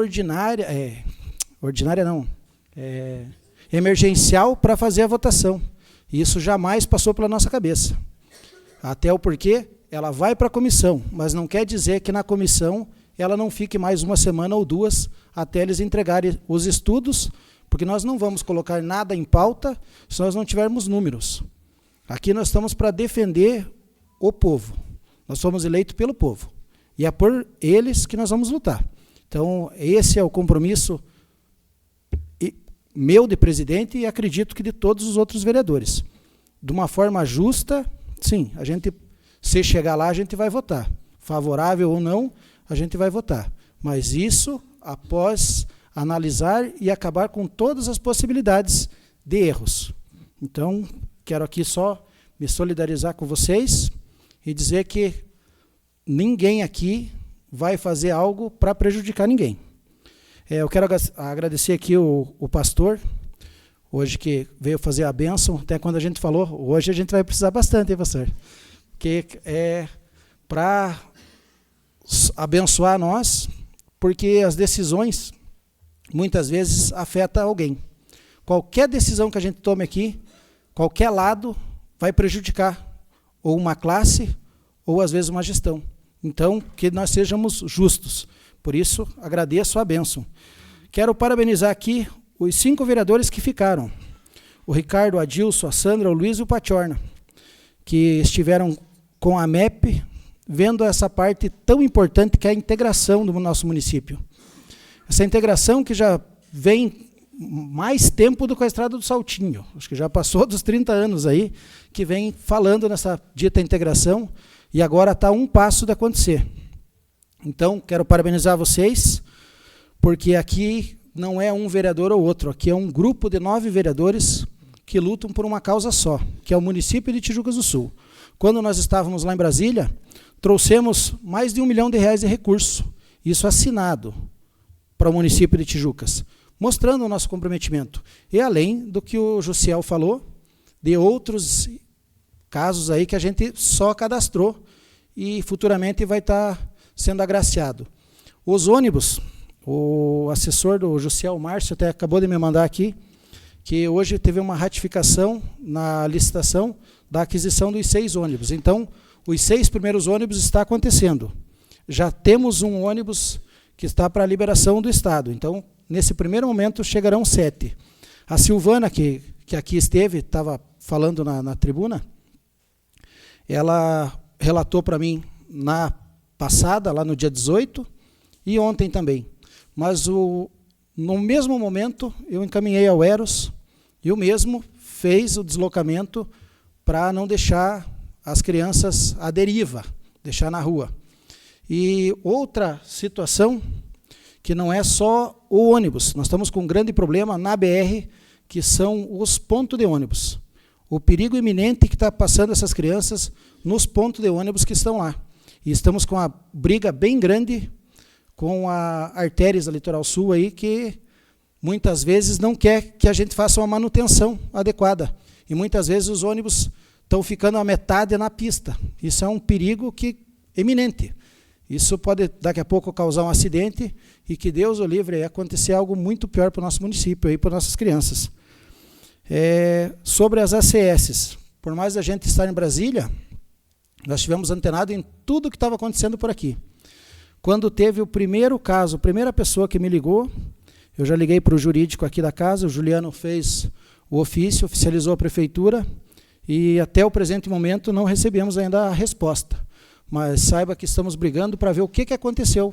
emergencial para fazer a votação, e isso jamais passou pela nossa cabeça, até o porquê, ela vai para a comissão, mas não quer dizer que na comissão ela não fique mais uma semana ou duas até eles entregarem os estudos, porque nós não vamos colocar nada em pauta se nós não tivermos números. Aqui nós estamos para defender o povo. Nós somos eleitos pelo povo. E é por eles que nós vamos lutar. Então, esse é o compromisso meu de presidente e acredito que de todos os outros vereadores. De uma forma justa, sim, se chegar lá, a gente vai votar. Favorável ou não, a gente vai votar. Mas isso após analisar e acabar com todas as possibilidades de erros. Então, quero aqui só me solidarizar com vocês e dizer que ninguém aqui vai fazer algo para prejudicar ninguém. Eu quero agradecer aqui o pastor, hoje que veio fazer a bênção, até quando a gente falou, hoje a gente vai precisar bastante, hein, pastor? Que é para abençoar nós, porque as decisões, muitas vezes, afetam alguém. Qualquer decisão que a gente tome aqui, qualquer lado, vai prejudicar ou uma classe, ou às vezes uma gestão. Então, que nós sejamos justos. Por isso, agradeço a bênção. Quero parabenizar aqui os 5 vereadores que ficaram. O Ricardo, o Adilson, a Sandra, o Luiz e o Patiorna, que estiveram com a MEP, vendo essa parte tão importante que é a integração do nosso município. Essa integração que já vem mais tempo do que a Estrada do Saltinho, acho que já passou dos 30 anos aí, que vem falando nessa dita integração, e agora está um passo de acontecer. Então, quero parabenizar vocês, porque aqui não é um vereador ou outro, aqui é um grupo de 9 vereadores que lutam por uma causa só, que é o município de Tijucas do Sul. Quando nós estávamos lá em Brasília, trouxemos mais de R$1 milhão de recurso, isso assinado para o município de Tijucas, mostrando o nosso comprometimento. E além do que o Jussiel falou, de outros casos aí que a gente só cadastrou e futuramente vai estar sendo agraciado. Os ônibus, o assessor do Jussiel, Márcio, até acabou de me mandar aqui, que hoje teve uma ratificação na licitação da aquisição dos 6 ônibus. Então, os 6 primeiros ônibus está acontecendo. Já temos um ônibus que está para a liberação do Estado. Então, nesse primeiro momento, chegarão 7. A Silvana, que aqui estava falando na tribuna, ela relatou para mim na passada, lá no dia 18, e ontem também. Mas no mesmo momento, eu encaminhei ao Eros, e o mesmo fez o deslocamento para não deixar as crianças à deriva, deixar na rua. E outra situação, que não é só o ônibus, nós estamos com um grande problema na BR, que são os pontos de ônibus. O perigo iminente que está passando essas crianças nos pontos de ônibus que estão lá. E estamos com uma briga bem grande com a Artérias da Litoral Sul aí, que muitas vezes não quer que a gente faça uma manutenção adequada. E muitas vezes os ônibus estão ficando a metade na pista. Isso é um perigo eminente. Isso pode, daqui a pouco, causar um acidente e que Deus o livre acontecer algo muito pior para o nosso município e para nossas crianças. Sobre as ACS, por mais a gente estar em Brasília, nós estivemos antenados em tudo que estava acontecendo por aqui. Quando teve o primeiro caso, a primeira pessoa que me ligou, eu já liguei para o jurídico aqui da casa, o Juliano fez o ofício, oficializou a prefeitura, e até o presente momento não recebemos ainda a resposta. Mas saiba que estamos brigando para ver o que aconteceu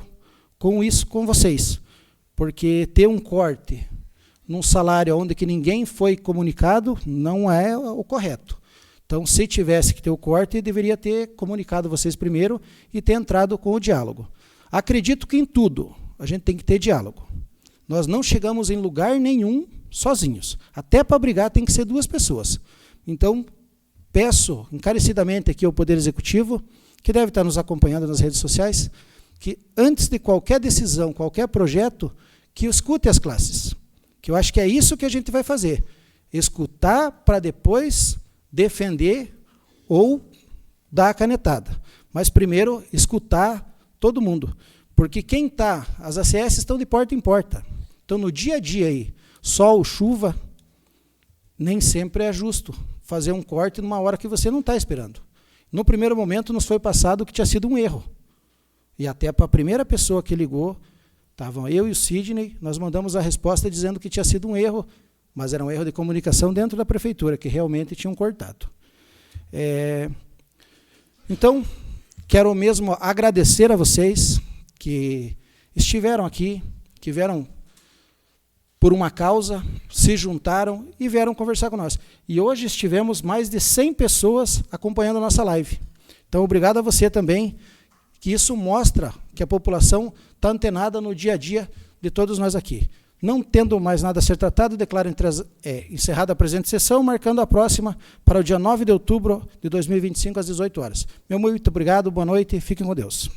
com isso com vocês. Porque ter um corte num salário onde que ninguém foi comunicado não é o correto. Então, se tivesse que ter o corte, deveria ter comunicado vocês primeiro e ter entrado com o diálogo. Acredito que em tudo a gente tem que ter diálogo. Nós não chegamos em lugar nenhum sozinhos. Até para brigar tem que ser duas pessoas. Então, peço encarecidamente aqui ao Poder Executivo, que deve estar nos acompanhando nas redes sociais, que antes de qualquer decisão, qualquer projeto, que escute as classes. Que eu acho que é isso que a gente vai fazer. Escutar para depois defender ou dar a canetada. Mas primeiro, escutar todo mundo. Porque quem está, as ACS estão de porta em porta. Então, no dia a dia aí, sol, chuva, nem sempre é justo fazer um corte numa hora que você não está esperando. No primeiro momento, nos foi passado que tinha sido um erro. E até para a primeira pessoa que ligou, estavam eu e o Sidney, nós mandamos a resposta dizendo que tinha sido um erro, mas era um erro de comunicação dentro da prefeitura, que realmente tinham cortado. Então, quero mesmo agradecer a vocês que estiveram aqui, que vieram por uma causa, se juntaram e vieram conversar com nós. E hoje estivemos mais de 100 pessoas acompanhando a nossa live. Então, obrigado a você também, que isso mostra que a população está antenada no dia a dia de todos nós aqui. Não tendo mais nada a ser tratado, declaro encerrada a presente sessão, marcando a próxima para o dia 9 de outubro de 2025, às 18 horas. Meu muito obrigado, boa noite e fiquem com Deus.